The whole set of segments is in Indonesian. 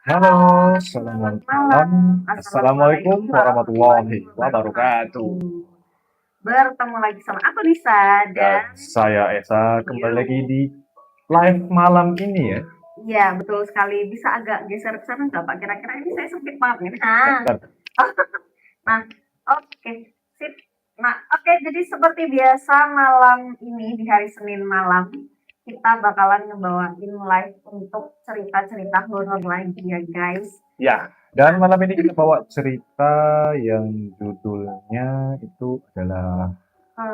Halo, Selamat selamat malam. malam. Assalamualaikum Assalamualaikum warahmatullahi warahmatullahi wabarakatuh. wabarakatuh. Bertemu lagi sama aku Nisa Dan dan saya Esa kembali lagi yuk. di live malam ini ya. Iya, betul sekali. Bisa agak geser ke sana nggak Pak? Kira-kira ini saya sempit banget nih. Bentar. Nah, oke, sip. Nah, oke. Jadi seperti biasa malam ini di hari Senin malam kita bakalan ngebawain live untuk cerita-cerita horor lagi ya guys. Ya, dan malam ini kita bawa cerita yang judulnya itu adalah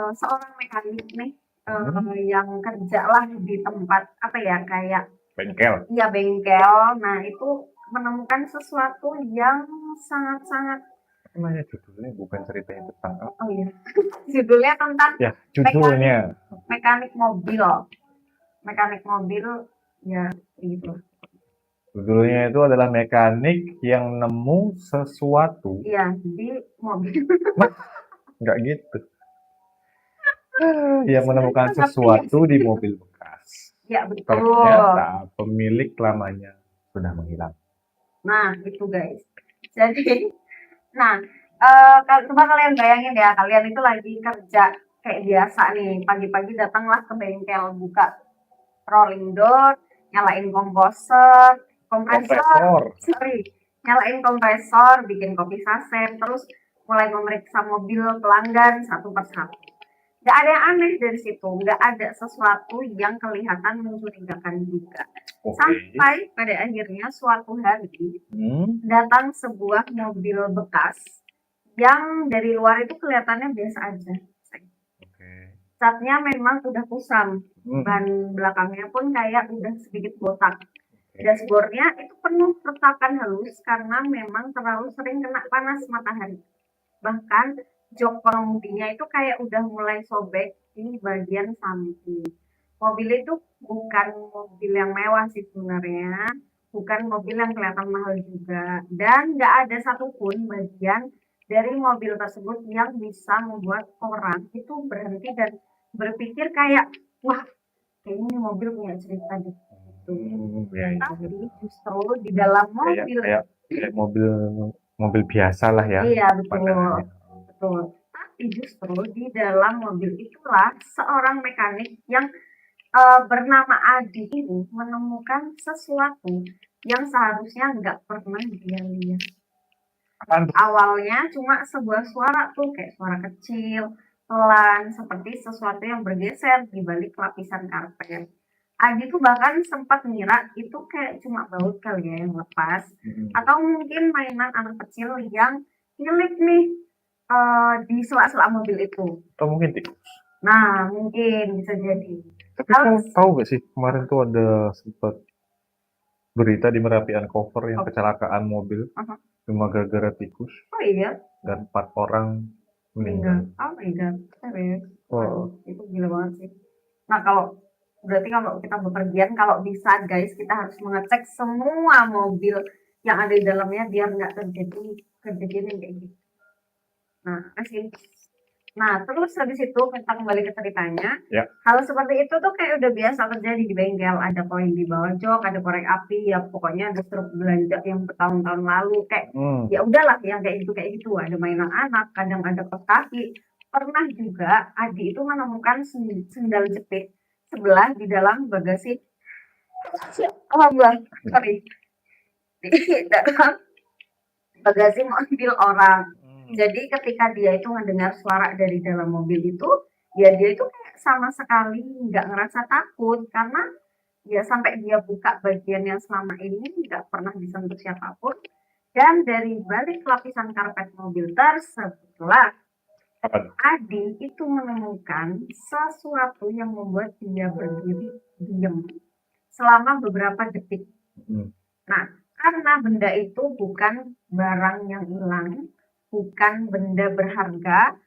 Seorang mekanik nih hmm, yang kerja lah di tempat apa ya kayak bengkel. ya bengkel. Nah itu menemukan sesuatu yang sangat-sangat Apa namanya judulnya? Bukan ceritanya tentang apa? oh iya judulnya tentang Ya, mekanik judulnya. mekanik mobil mekanik mobil ya gitu Judulnya itu adalah mekanik yang nemu sesuatu. iya di mobil Nggak gitu. Yang menemukan ngerti nggak sesuatu sih di mobil bekas. ya betul. Ternyata pemilik lamanya sudah menghilang. Nah itu guys, jadi nah, coba kalian bayangin ya, kalian itu lagi kerja kayak biasa nih, pagi-pagi datanglah ke bengkel, buka rolling door, nyalain kompresor, Kompresor. sorry, nyalain kompresor, bikin kopi saset, terus mulai memeriksa mobil pelanggan satu persatu. Nggak ada yang aneh dari situ, nggak ada sesuatu yang kelihatan mencurigakan juga. Oke. Sampai pada akhirnya suatu hari Hmm. datang sebuah mobil bekas yang dari luar itu kelihatannya biasa aja. Oke. Catnya memang udah kusam, ban Hmm. belakangnya pun kayak udah sedikit botak. Oke. Dashboardnya itu penuh retakan halus karena memang terlalu sering kena panas matahari. Bahkan jok pengemudinya itu kayak udah mulai sobek di bagian samping. Mobil itu bukan mobil yang mewah sih sebenarnya, bukan mobil yang kelihatan mahal juga, dan nggak ada satupun bagian dari mobil tersebut yang bisa membuat orang itu berhenti dan berpikir kayak, wah kayaknya ini mobil punya cerita deh. Gitu. Ya, ya, ya. Tapi justru di dalam Kayak mobil, kayak kayak mobil mobil biasa lah ya iya betul, pandangannya. betul. Tapi justru di dalam mobil itulah seorang mekanik yang bernama Adi ini menemukan sesuatu yang seharusnya nggak pernah dia lihat. Apaan tuh? Awalnya cuma sebuah suara tuh kayak suara kecil, pelan, seperti sesuatu yang bergeser di balik lapisan karpet. Adi tuh bahkan sempat ngira itu kayak cuma baut kali ya yang lepas, atau mungkin mainan anak kecil yang nyelip nih di sela-sela mobil itu. Oh mungkin tikus. Nah, mungkin bisa jadi. Tapi Kalau kau tahu gak sih kemarin tuh ada sempat berita di Merapi Uncover yang oh, kecelakaan mobil uh-huh. cuma gara-gara tikus Oh iya, dan 4 orang meninggal. meninggal. Oh my god, serius. Waduh, Oh, itu gila banget sih. Nah, berarti kalau kita bepergian, kalau bisa guys, kita harus mengecek semua mobil yang ada di dalamnya biar nggak terjadi kejadian yang kayak gitu. Nah, kasih. Nah, terus habis itu kita kembali ke ceritanya. ya. Hal seperti itu tuh kayak udah biasa terjadi di bengkel. Ada koin di bawah jok, ada korek api, ya pokoknya ada struk belanja yang bertahun-tahun lalu. Kayak Hmm. ya udahlah yang kayak gitu. Ada mainan anak, kadang ada kos kaki. Pernah juga Adi itu menemukan sendal jepit sebelah di dalam bagasi. Oh, sorry. Di dalam bagasi mobil orang. Jadi ketika dia itu mendengar suara dari dalam mobil itu, ya dia itu kayak sama sekali nggak ngerasa takut karena ya sampai dia buka bagian yang selama ini nggak pernah disentuh siapapun. Dan dari balik lapisan karpet mobil tersebutlah Apa tuh? Adi itu menemukan sesuatu yang membuat dia berdiri diam selama beberapa detik. Hmm. Nah, karena benda itu bukan barang yang hilang, bukan benda berharga,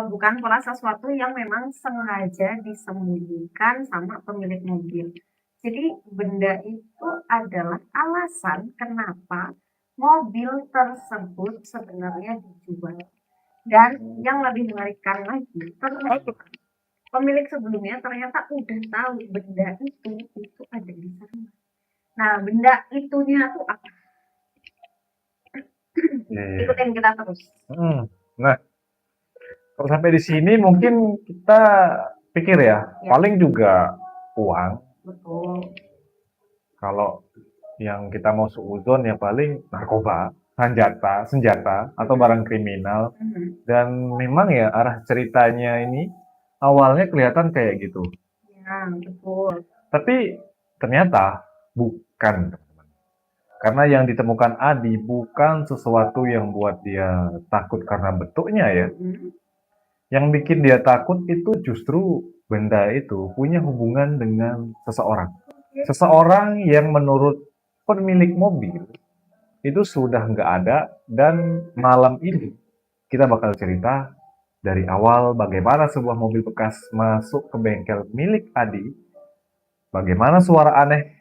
bukan pula sesuatu yang memang sengaja disembunyikan sama pemilik mobil. Jadi benda itu adalah alasan kenapa mobil tersebut sebenarnya dijual. Dan yang lebih mengerikan lagi, ternyata pemilik sebelumnya ternyata udah tahu benda itu ada di sana. Nah, benda itunya tuh apa? Iya, iya. ikutin kita terus. Nah, kalau sampai di sini mungkin kita pikir ya, Ya. paling juga uang. Betul. Kalau yang kita mau suuzon ya paling narkoba, senjata atau barang kriminal. Dan memang ya arah ceritanya ini awalnya kelihatan kayak gitu. Ya, betul. Tapi ternyata bukan, teman-teman. Karena yang ditemukan Adi bukan sesuatu yang buat dia takut karena bentuknya ya. Yang bikin dia takut itu justru benda itu punya hubungan dengan seseorang. Seseorang yang menurut pemilik mobil itu sudah nggak ada, dan malam ini kita bakal cerita dari awal bagaimana sebuah mobil bekas masuk ke bengkel milik Adi, bagaimana suara aneh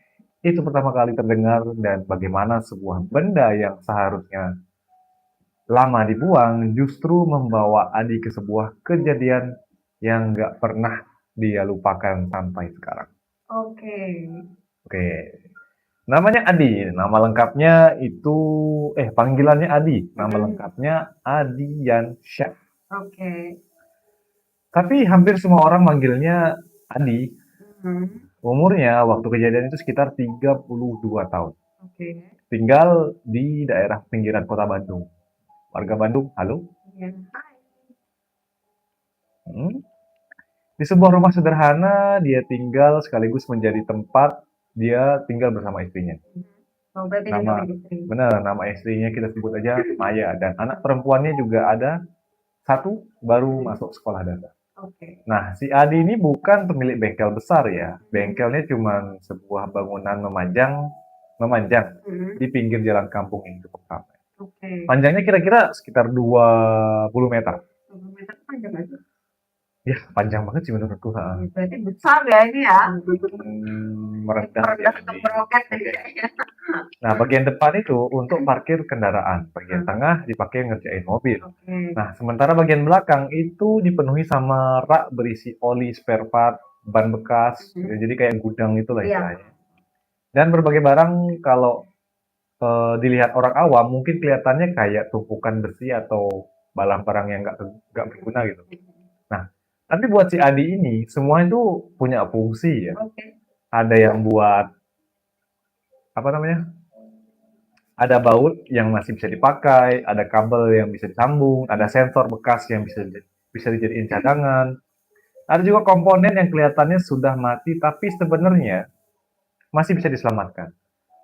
itu pertama kali terdengar, dan bagaimana sebuah benda yang seharusnya lama dibuang justru membawa Adi ke sebuah kejadian yang nggak pernah dia lupakan sampai sekarang. Oke. Oke. Namanya Adi, nama lengkapnya itu, panggilannya Adi, nama lengkapnya Adiansyah. Oke. Tapi hampir semua orang manggilnya Adi. Umurnya waktu kejadian itu sekitar 32 tahun. Oke. Tinggal di daerah pinggiran kota Bandung. Warga Bandung, halo? Ya. Di sebuah rumah sederhana dia tinggal sekaligus menjadi tempat dia tinggal bersama istrinya. Oh, berarti dia Nama punya istri. benar, nama istrinya kita sebut aja Maya, dan anak perempuannya juga ada satu, baru masuk sekolah dasar. Oke. Nah, si Adi ini bukan pemilik bengkel besar ya. Bengkelnya cuma sebuah bangunan memanjang di pinggir jalan kampung yang cukup ramai. Oke. Panjangnya kira-kira sekitar 20 meter. 20 meter panjang aja. Ya, panjang banget sih menurutku. Berarti besar ya ini ya. Merendah Merendah ya, ke meroket Oke. kayaknya. Nah, bagian depan itu untuk parkir kendaraan. Bagian tengah dipakai ngerjain mobil. Oke. Nah, sementara bagian belakang itu dipenuhi sama rak berisi oli, spare part, ban bekas. Ya, jadi kayak gudang itulah Iya. istilahnya. Dan berbagai barang kalau dilihat orang awam mungkin kelihatannya kayak tumpukan besi atau barang-barang yang nggak berguna gitu. Nah, tapi buat si Adi ini semua itu punya fungsi ya. Oke. Ada yang buat apa namanya? Ada baut yang masih bisa dipakai, ada kabel yang bisa disambung, ada sensor bekas yang bisa dijadiin cadangan. Ada juga komponen yang kelihatannya sudah mati tapi sebenarnya masih bisa diselamatkan.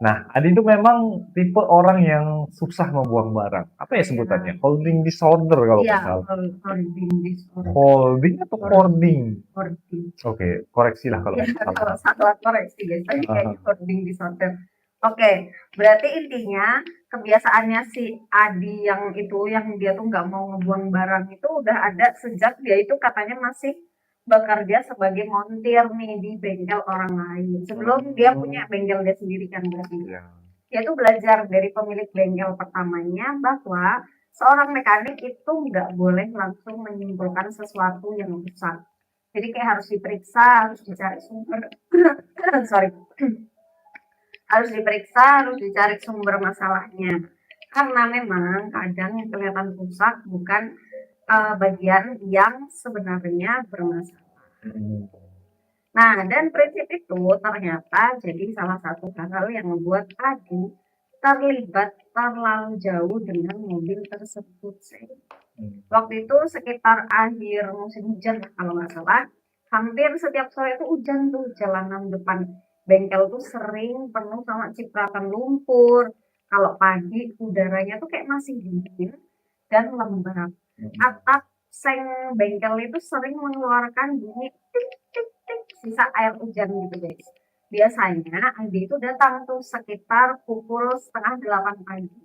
Nah, Adi itu memang tipe orang yang susah membuang barang. Apa ya sebutannya? Holding disorder kalau nggak Iya, salah. holding disorder. Holding atau hoarding? Hoarding. Oke, koreksilah kalau Ya, kalau salah. salah koreksi guys, tadi kayaknya hoarding disorder. Oke, berarti intinya kebiasaannya si Adi yang itu, yang dia tuh nggak mau ngebuang barang itu udah ada sejak dia itu katanya masih bekerja sebagai montir nih di bengkel orang lain. Sebelum dia punya bengkel dia sendiri kan berarti. Iya. Dia tuh belajar dari pemilik bengkel pertamanya bahwa seorang mekanik itu nggak boleh langsung menyimpulkan sesuatu yang besar. Jadi kayak harus diperiksa, harus dicari sumber. Sorry. Harus diperiksa, harus dicari sumber masalahnya. Karena memang kadang yang kelihatan rusak bukan bagian yang sebenarnya bermasalah. Nah, dan prinsip itu ternyata jadi salah satu hal yang membuat Adi terlibat terlalu jauh dengan mobil tersebut. Waktu itu sekitar akhir musim hujan kalau nggak salah, hampir setiap sore itu hujan tuh, jalanan depan bengkel tuh sering penuh sama cipratan lumpur. Kalau pagi udaranya tuh kayak masih dingin dan lembab. Atap seng bengkel itu sering mengeluarkan bunyi tik tik tik sisa air hujan gitu guys. Biasanya Adi itu datang tuh sekitar pukul 7:30 pagi.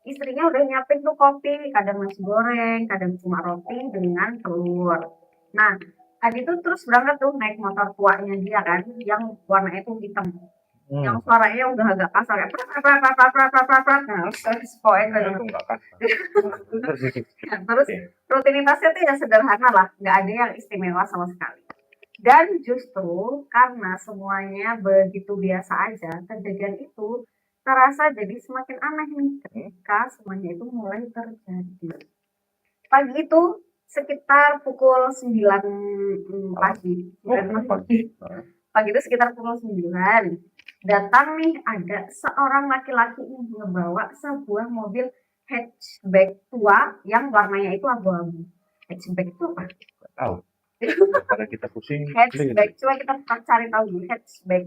Istrinya udah nyiapin tuh kopi, kadang nasi goreng, kadang cuma roti dengan telur. Nah, Adi tuh terus berangkat tuh naik motor tuanya dia kan, yang warnanya tuh hitam. Yang suaranya udah agak kasar ya. Nah, terus pokoknya terus rutinitasnya tuh ya sederhana lah, nggak ada yang istimewa sama sekali. Dan justru karena semuanya begitu biasa aja, kejadian itu terasa jadi semakin aneh nih ketika semuanya itu mulai terjadi. Pagi itu sekitar pukul 9 pagi. Oh, 9 pagi. Pagi itu sekitar pukul 9. Datang nih ada seorang laki-laki yang membawa sebuah mobil hatchback tua yang warnanya itu abu-abu. Hatchback itu apa? Nggak tahu. Karena kita pusing. Hatchback. Coba kita cari tahu dulu hatchback.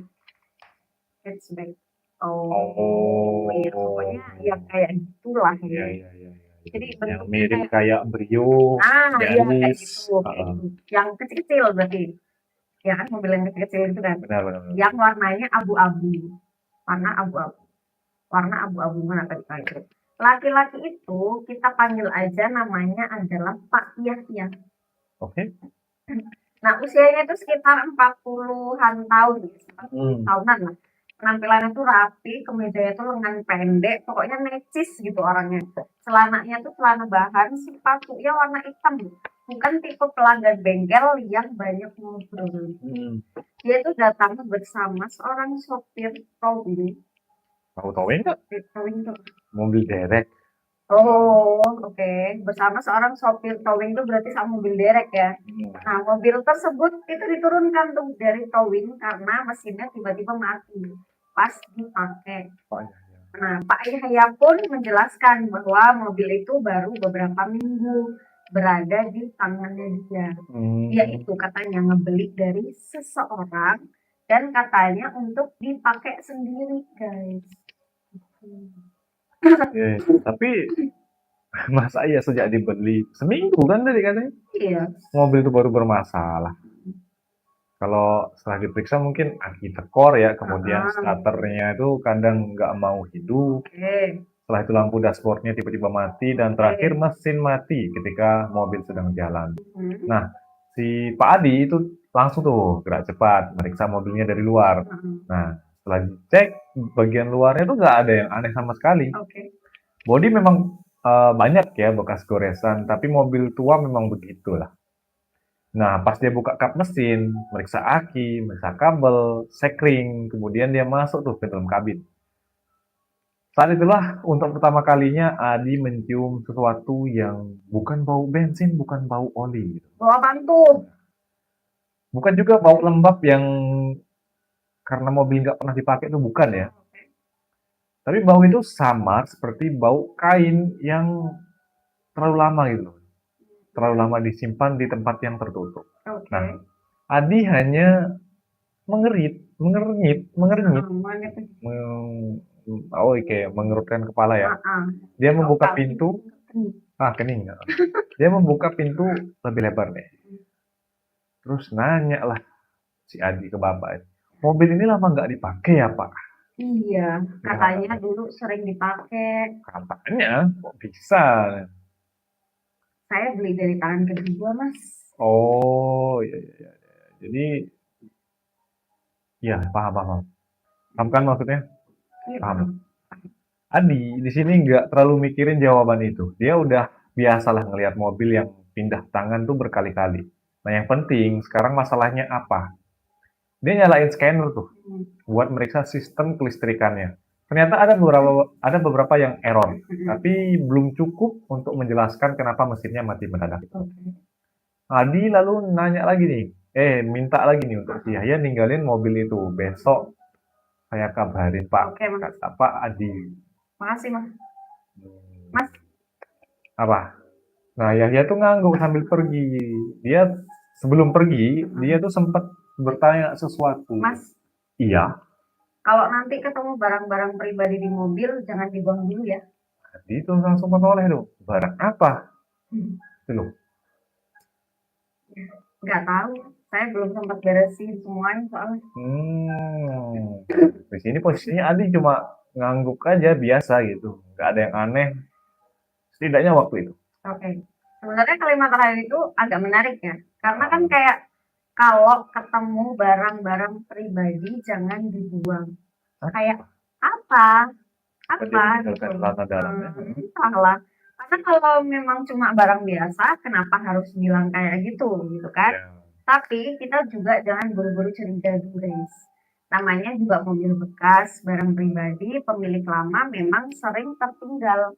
Hatchback. Oh, iya, pokoknya ya kayak gitulah Iya, ya. iya, iya, iya. Jadi Yang bentuknya mirip kayak kayak Brio, iya kayak Yaris. gitu, kayak gitu. Yang kecil-kecil berarti. Ya kan mobil yang kecil-kecil itu kan. Benar, benar, benar. Yang warnanya abu-abu. Warna abu-abu. Warna abu-abu mana tadi itu. Laki-laki itu kita panggil aja namanya adalah Pak Yahya. Oke. Nah, usianya itu sekitar 40-an tahun, 40 tahunan lah. Penampilannya tuh rapi, kemejanya tuh lengan pendek, pokoknya necis gitu orangnya. Celananya tuh celana bahan, sepatunya warna hitam. Bukan tipe pelanggan bengkel yang banyak ngobrol. Dia tuh datang bersama seorang sopir towing. Tahu towing nggak? Towing tuh. Mobil derek. Oh, oke. Bersama seorang sopir towing itu berarti sama mobil derek ya. Nah, mobil tersebut itu diturunkan tuh dari towing karena mesinnya tiba-tiba mati pas dipakai. Nah, Pak Yahya pun menjelaskan bahwa mobil itu baru beberapa minggu berada di tangannya dia. Dia itu katanya ngebeli dari seseorang dan katanya untuk dipakai sendiri, guys. Tapi masa iya sejak dibeli seminggu kan tadi katanya? Iya. Mobil itu baru bermasalah. Kalau setelah diperiksa mungkin aki tekor ya, kemudian starternya itu kadang nggak mau hidup. Setelah itu lampu dashboardnya tiba-tiba mati dan terakhir mesin mati ketika mobil sedang jalan. Nah, si Pak Adi itu langsung tuh gerak cepat meriksa mobilnya dari luar. Nah, setelah dicek bagian luarnya tuh nggak ada yang aneh sama sekali. Bodi memang banyak ya bekas goresan, tapi mobil tua memang begitulah. Nah, pas dia buka kap mesin, meriksa aki, meriksa kabel, sekring, kemudian dia masuk tuh ke dalam kabin. Saat itulah untuk pertama kalinya Adi mencium sesuatu yang bukan bau bensin, bukan bau oli. Bau apaan tuh? Bukan juga bau lembab yang karena mobil nggak pernah dipakai itu bukan ya. Tapi bau itu sama seperti bau kain yang terlalu lama gitu. Terlalu lama disimpan di tempat yang tertutup. Nah, Adi hanya mengernyit, kayak mengerutkan kepala ya. Dia membuka pintu, kening. Dia membuka pintu lebih lebar nih. Terus nanya lah si Adi ke bapak, mobil ini lama nggak dipakai ya Pak? Iya, katanya dulu sering dipakai. Katanya, kok bisa? Saya beli dari tangan kedua, Mas. Oh, iya. Jadi, ya paham. Paham kan maksudnya? Paham. Adi di sini nggak terlalu mikirin jawaban itu. Dia udah biasalah ngelihat mobil yang pindah tangan tuh berkali-kali. Nah, yang penting sekarang masalahnya apa? Dia nyalain scanner tuh buat meriksa sistem kelistrikannya. Ternyata ada beberapa yang error, tapi belum cukup untuk menjelaskan kenapa mesinnya mati mendadak. Adi lalu nanya lagi nih, minta lagi nih untuk si Yahya ninggalin mobil itu. Besok saya kabarin Pak, kata Pak Adi. Makasih, Mas. Apa? Nah, Yahya tuh ngangguk sambil pergi. Dia sebelum pergi, dia tuh sempat bertanya sesuatu. Mas. Iya. Kalau nanti ketemu barang-barang pribadi di mobil, jangan dibuang dulu ya. Adi tuh langsung menoleh tuh. Barang apa? Itu loh. Nggak tahu. Saya belum sempat beresin semuanya soalnya. Di sini posisinya Adi cuma ngangguk aja biasa gitu. Nggak ada yang aneh. Setidaknya waktu itu. Oke. Sebenarnya kalimat terakhir itu agak menarik ya. Karena kan kayak kalau ketemu barang-barang pribadi jangan dibuang. Kayak apa? Gitu. Salah. Karena kalau memang cuma barang biasa, kenapa harus bilang kayak gitu kan? Tapi kita juga jangan buru-buru curiga dulu, guys. namanya juga mobil bekas, barang pribadi, pemilik lama memang sering tertinggal.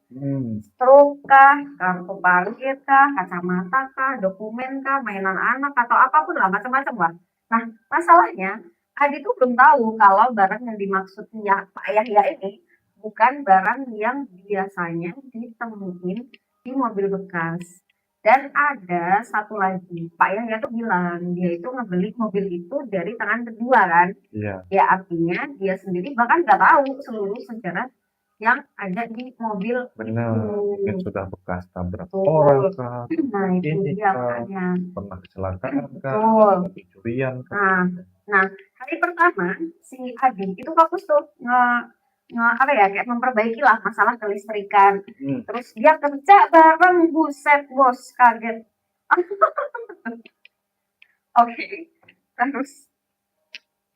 Struk kah, kartu parkir kah, kacamata kah, dokumen kah, mainan anak atau apapun lah, macam-macam lah. Nah, masalahnya Adi tuh belum tahu kalau barang yang dimaksud Pak Yahya ini bukan barang yang biasanya ditemuin di mobil bekas. Dan ada satu lagi, Pak Yahya tuh bilang dia itu ngebeli mobil itu dari tangan kedua kan. Iya, Ya artinya dia sendiri bahkan nggak tahu seluruh sejarah yang ada di mobil benar. Mungkin itu. sudah bekas tabrak orang Betul. kah, Nah, itu ini dia kah, makanya. pernah kecelakaan kah, Betul. atau pencurian kah. Nah, nah, hari pertama si Adi itu fokus tuh apa ya, kayak memperbaiki lah masalah kelistrikan. Terus dia kerja bareng, buset bos, kaget. Oke, terus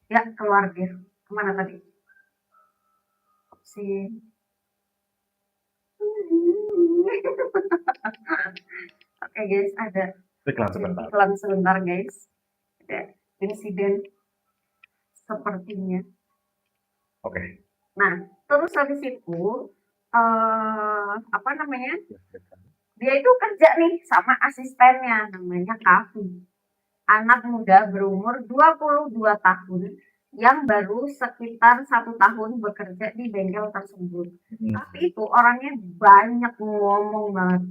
ya keluar dia. Kemana tadi? Si Oke guys, ada Iklan sebentar. iklan sebentar guys. Ada insiden sepertinya. Oke. Nah, terus habis itu apa namanya? Dia itu kerja nih sama asistennya namanya Kavi. Anak muda berumur 22 tahun yang baru sekitar 1 tahun bekerja di bengkel tersebut. Tapi itu orangnya banyak ngomong banget.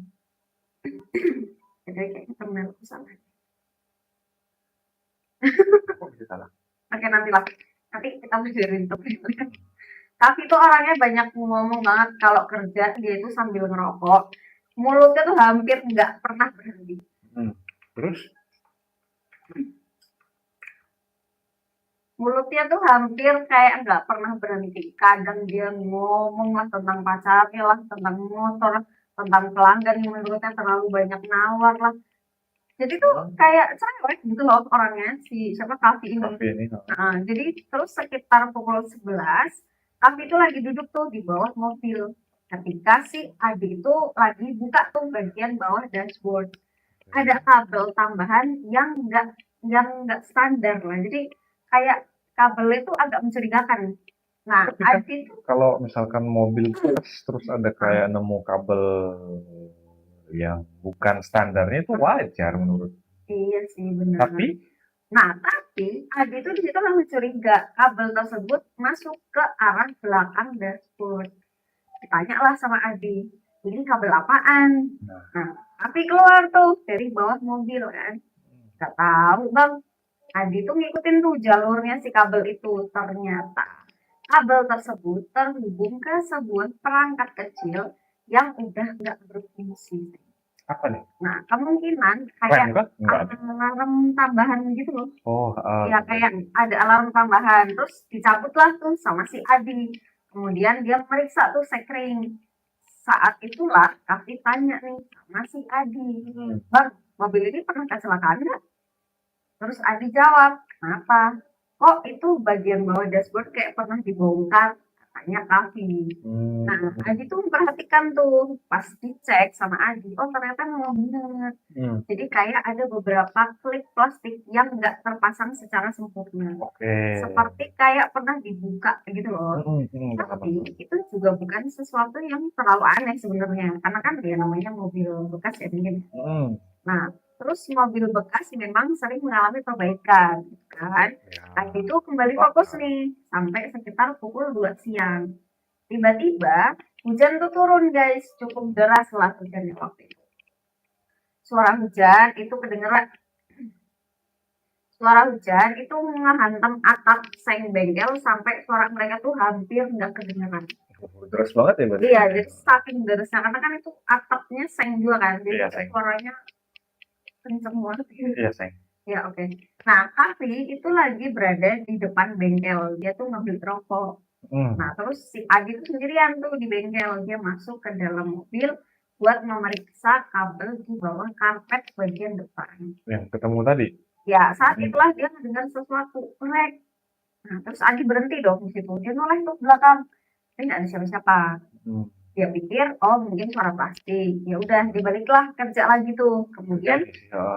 Jadi kayaknya termenku salah. Kok bisa salah? Oke nanti lah. Nanti kita benerin Tapi itu orangnya banyak ngomong banget kalau kerja dia itu sambil ngerokok. Mulutnya tuh hampir nggak pernah berhenti. Terus? Mulutnya tuh hampir kayak nggak pernah berhenti. Kadang dia ngomong lah tentang pacarnya lah, tentang motor, tentang pelanggan yang menurutnya terlalu banyak nawar lah. Jadi tuh kayak cerewet gitu loh orangnya, si siapa Kavi ini. Nah, jadi terus sekitar pukul 11, Kavi itu lagi duduk tuh di bawah mobil. Ketika si Adi itu lagi buka tuh bagian bawah dashboard. Ada kabel tambahan yang nggak standar lah. Jadi kayak kabelnya itu agak mencurigakan. Nah, Tapi kan Adi itu kalau misalkan mobil terus ada kayak nemu kabel yang bukan standarnya itu wajar menurut. iya sih benar. Tapi Tapi Adi itu di situ langsung curiga kabel tersebut masuk ke arah belakang dashboard. Ditanya lah sama Adi, ini kabel apaan? Nah, tapi keluar tuh dari bawah mobil kan. Gak tahu bang. Adi tuh ngikutin tuh jalurnya si kabel itu. Ternyata kabel tersebut terhubung ke sebuah perangkat kecil yang udah nggak berfungsi. apa nih? Nah, kemungkinan kayak alarm tambahan gitu loh. Oh, ya kayak ada alarm tambahan. Terus dicabutlah tuh sama si Adi. Kemudian dia periksa tuh sekring. Saat itulah Kavi tanya nih sama si Adi, Bang, mobil ini pernah kecelakaan nggak? Terus Adi jawab, kenapa? Kok itu bagian bawah dashboard kayak pernah dibongkar? Katanya Kavi. Nah, Adi tuh memperhatikan tuh, pas dicek sama Adi, oh ternyata memang benar. Jadi kayak ada beberapa klip plastik yang nggak terpasang secara sempurna. Seperti kayak pernah dibuka gitu loh. Tapi itu juga bukan sesuatu yang terlalu aneh sebenarnya, karena kan dia namanya mobil bekas ya mungkin. Nah, terus mobil bekas memang sering mengalami perbaikan, kan? Adi itu kembali fokus nih sampai sekitar pukul 2 siang. Tiba-tiba hujan tuh turun guys, cukup deras lah hujannya waktu itu. Suara hujan itu kedengeran. Suara hujan itu menghantam atap seng bengkel sampai suara mereka tuh hampir nggak kedengeran. Deras banget ya berarti? Iya, jadi saking derasnya karena kan itu atapnya seng juga kan, jadi suaranya kenceng banget. Iya seng. Ya oke. Nah, Kavi itu lagi berada di depan bengkel, dia tuh ngambil rokok. Nah, terus si Adi itu sendirian tuh di bengkel, dia masuk ke dalam mobil buat memeriksa kabel di bawah karpet bagian depan. Yang ketemu tadi? Ya, saat itulah dia mendengar sesuatu, krek. Nah, terus Adi berhenti dong di situ, dia noleh tuh ke belakang, tapi nggak ada siapa-siapa. Dia pikir, oh mungkin suara plastik. Ya udah, dibaliklah kerja lagi tuh. Kemudian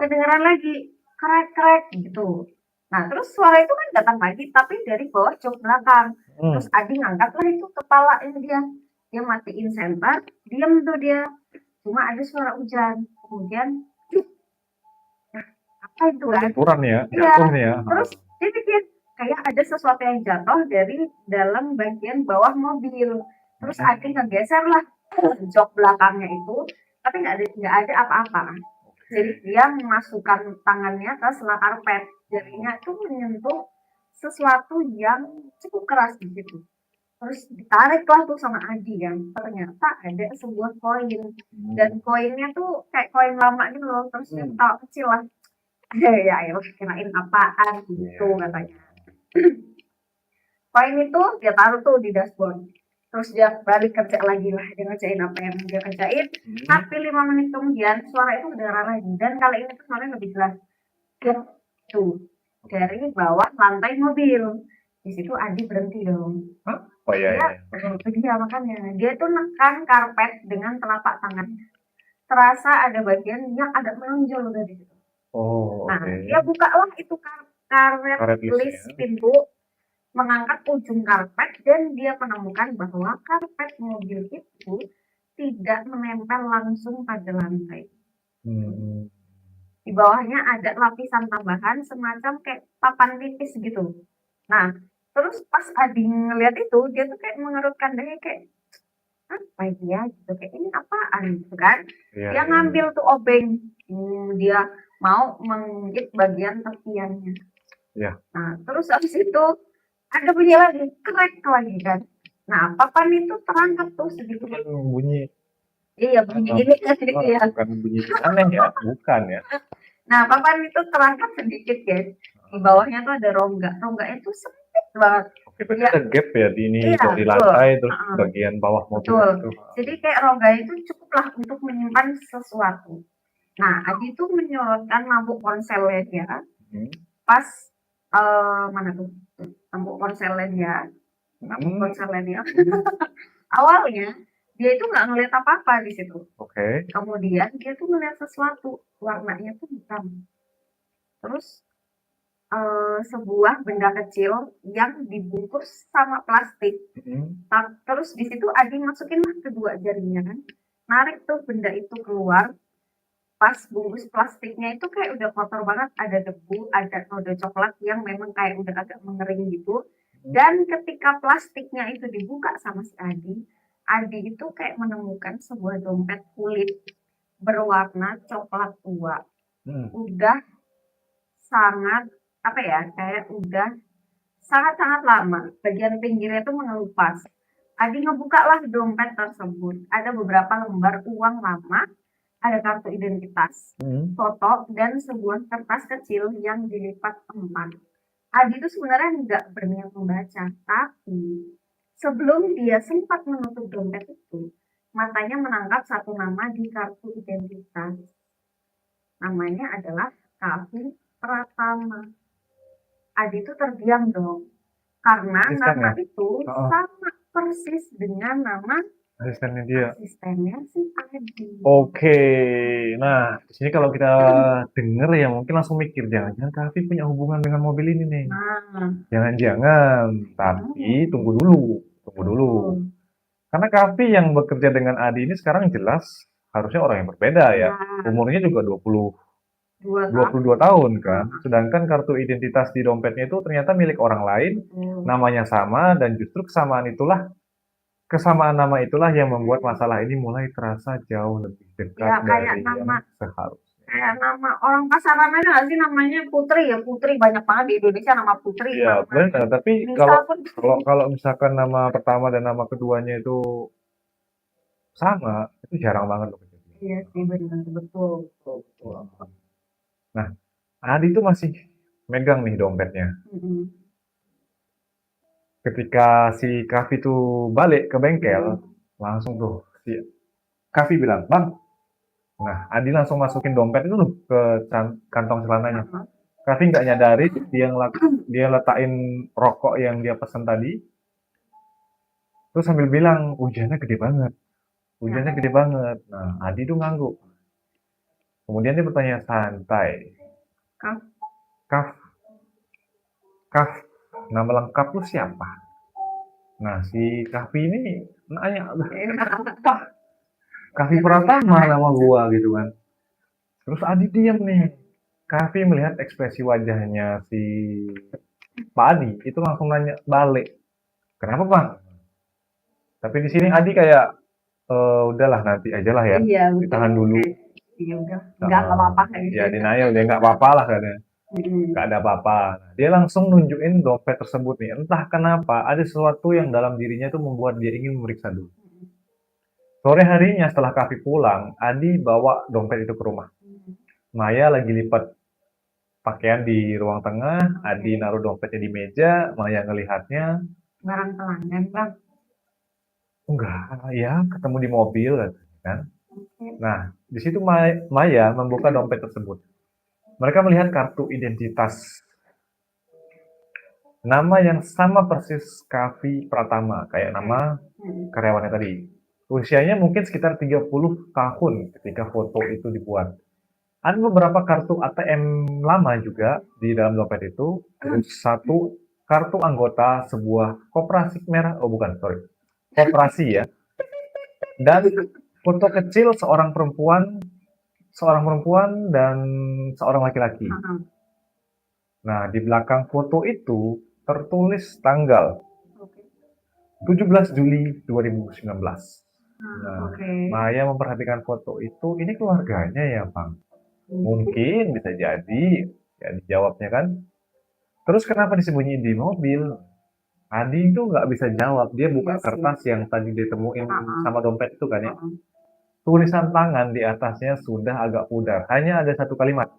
kedengeran lagi, krek-krek gitu. Nah, terus suara itu kan datang lagi, tapi dari bawah jok belakang. Terus Adi ngangkatlah itu kepalanya dia. Dia matiin senter, diam tuh dia. Cuma ada suara hujan. Kemudian, apa itu kan? Benturan ya, Iya. jatuh nih ya. Terus dia pikir kayak ada sesuatu yang jatuh dari dalam bagian bawah mobil. Terus Adi ngegeser lah jok belakangnya itu, tapi nggak ada apa-apa. Jadi dia memasukkan tangannya ke sela karpet, jarinya itu menyentuh sesuatu yang cukup keras di situ. Terus ditariklah tuh sama Adi kan, ternyata ada sebuah koin, dan koinnya tuh kayak koin lama gitu loh. Terus dia ketawa kecil lah, ya elah kirain apaan gitu katanya. Koin itu dia taruh tuh di dashboard. Terus dia balik kerja lagi lah, dia ngerjain apa yang dia kerjain. Tapi 5 menit kemudian suara itu kedengaran lagi, dan kali ini tuh suaranya lebih jelas. Tuh dari bawah lantai mobil. Di situ Adi berhenti dong. Oh iya. Dia makanya dia tuh nekan karpet dengan telapak tangan. Terasa ada bagian yang agak menonjol dari situ. Oh, Nah, oke. dia bukalah itu karet Karet list list ya. pintu, mengangkat ujung karpet, dan dia menemukan bahwa karpet mobil itu tidak menempel langsung pada lantai. Di bawahnya ada lapisan tambahan semacam kayak papan tipis gitu. Nah, terus pas Adi ngeliat itu, dia tuh kayak mengerutkan dahi kayak, apa ya gitu, kayak ini apaan gitu kan. Dia ngambil tuh obeng, dia mau menggigit bagian tepiannya. Nah, terus habis itu ada bunyi lagi, krek lagi kan. Nah, papan itu terangkat tuh sedikit. Bunyi. Iya, bunyi ini kan ya. Bukan bunyi aneh ya, bukan ya. Nah, papan itu terangkat sedikit guys. Di bawahnya tuh ada rongga. Rongganya itu sempit banget. Berarti ada gap ya di ini, dari lantai terus bagian bawah mobil itu. Jadi kayak rongga itu cukuplah untuk menyimpan sesuatu. Nah, Adi itu menyorotkan lampu ponselnya dia. Pas mana tuh? Lampu ponselnya dia. Awalnya dia itu nggak ngeliat apa-apa di situ. Kemudian dia tuh ngeliat sesuatu, warnanya tuh hitam. Terus sebuah benda kecil yang dibungkus sama plastik. Terus di situ Adi masukin kedua jarinya kan, narik tuh benda itu keluar. Pas bungkus plastiknya itu kayak udah kotor banget, ada debu, ada noda coklat yang memang kayak udah agak mengering gitu. Dan ketika plastiknya itu dibuka sama si Adi itu kayak menemukan sebuah dompet kulit berwarna coklat tua. Udah sangat apa ya, kayak udah sangat-sangat lama. Bagian pinggirnya itu mengelupas. Adi ngebuka lah dompet tersebut. Ada beberapa lembar uang lama, ada kartu identitas, foto, dan sebuah kertas kecil yang dilipat 4. Adi itu sebenarnya nggak berniat membaca, tapi sebelum dia sempat menutup dompet itu, matanya menangkap satu nama di kartu identitas. Namanya adalah Kavi Pratama. Adi itu terdiam dong, karena nama itu sama persis dengan nama asistennya si Adi. Oke, nah di sini kalau kita denger ya mungkin langsung mikir jangan-jangan Kavi punya hubungan dengan mobil ini nih. Jangan-jangan, tapi tunggu dulu. Karena Kavi yang bekerja dengan Adi ini sekarang jelas harusnya orang yang berbeda ya. Umurnya juga 22 tahun kan. Sedangkan kartu identitas di dompetnya itu ternyata milik orang lain, namanya sama, dan justru kesamaan nama itulah yang membuat masalah ini mulai terasa jauh lebih dekat dari yang seharusnya. Kayak nama orang pasaran aja nggak sih, namanya Putri ya, Putri banyak banget di Indonesia nama Putri. Iya benar, tapi kalau misalkan nama pertama dan nama keduanya itu sama, itu jarang banget loh. Iya sih, benar, betul. Nah, Adi itu masih megang nih dompetnya. Ketika si Kavi tuh balik ke bengkel, langsung tuh si Kavi bilang, "Bang." Nah, Adi langsung masukin dompet itu loh ke kantong celananya. Kavi nggak nyadari dia letakin rokok yang dia pesan tadi. Terus sambil bilang, hujannya gede banget. Nah, Adi tuh ngangguk. Kemudian dia bertanya santai, Kaf, Kaf, nama lengkap lu siapa? Nah, si Kavi ini nanya, apa? Kavi Pratama nama gua gitu kan. Terus Adi diam nih. Kavi melihat ekspresi wajahnya si Pak Adi, itu langsung nanya balik, kenapa bang? Tapi di sini Adi kayak, udahlah nanti aja lah ya, Iya, betul. ditahan dulu. Iya udah, nggak apa-apa kayak gitu. Ya denial, dia nggak apa-apa lah katanya. Nggak ada apa-apa. Dia langsung nunjukin dompet tersebut nih. Entah kenapa, ada sesuatu yang dalam dirinya itu membuat dia ingin memeriksa dulu. Sore harinya setelah Kavi pulang, Adi bawa dompet itu ke rumah. Maya lagi lipat pakaian di ruang tengah, Adi naruh dompetnya di meja, Maya ngelihatnya, Barang pelanggan bang. enggak, ya ketemu di mobil katanya kan. Nah, di situ Maya membuka dompet tersebut. Mereka melihat kartu identitas. Nama yang sama persis Kavi Pratama, kayak nama karyawannya tadi. Usianya mungkin sekitar 30 tahun ketika foto itu dibuat. Ada beberapa kartu ATM lama juga di dalam dompet itu. Terus satu kartu anggota sebuah koperasi merah, oh bukan, sorry, koperasi ya. Dan foto kecil seorang perempuan dan seorang laki-laki. Nah, di belakang foto itu tertulis tanggal 17 Juli 2019. Nah, Maya memperhatikan foto itu, ini keluarganya ya, Bang? Mungkin bisa jadi, ya dijawabnya kan. Terus kenapa disembunyiin di mobil? Adi itu nggak bisa jawab, dia buka kertas yang tadi ditemuin sama dompet itu kan ya. Tulisan tangan di atasnya sudah agak pudar, hanya ada satu kalimat.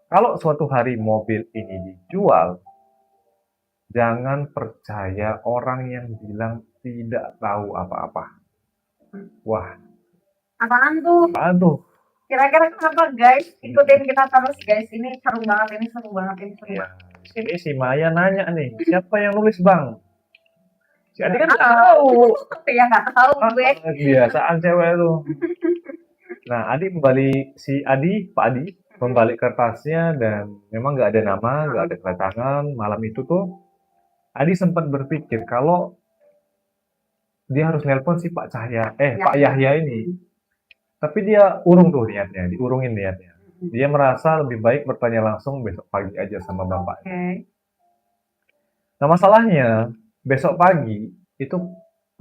Kalau suatu hari mobil ini dijual, jangan percaya orang yang bilang tidak tahu apa-apa. Wah, Apaan tuh? apaan tuh? Kira-kira kenapa guys? Ikutin kita terus guys. Ini seru banget, ini seru banget, ini seru Ya, banget. di sini si Maya nanya nih, siapa yang nulis bang? Si Adi kan nggak tahu. Ya nggak tahu gue. Kebiasaan cewek tuh. Nah, Pak Adi membalik kertasnya dan memang nggak ada nama, nggak ada tanda tangan. Malam itu tuh Adi sempat berpikir kalau dia harus nelpon si Pak Yahya ini. Tapi dia urung tuh niatnya, diurungin niatnya. Dia merasa lebih baik bertanya langsung besok pagi aja sama bapaknya. Nah, masalahnya besok pagi itu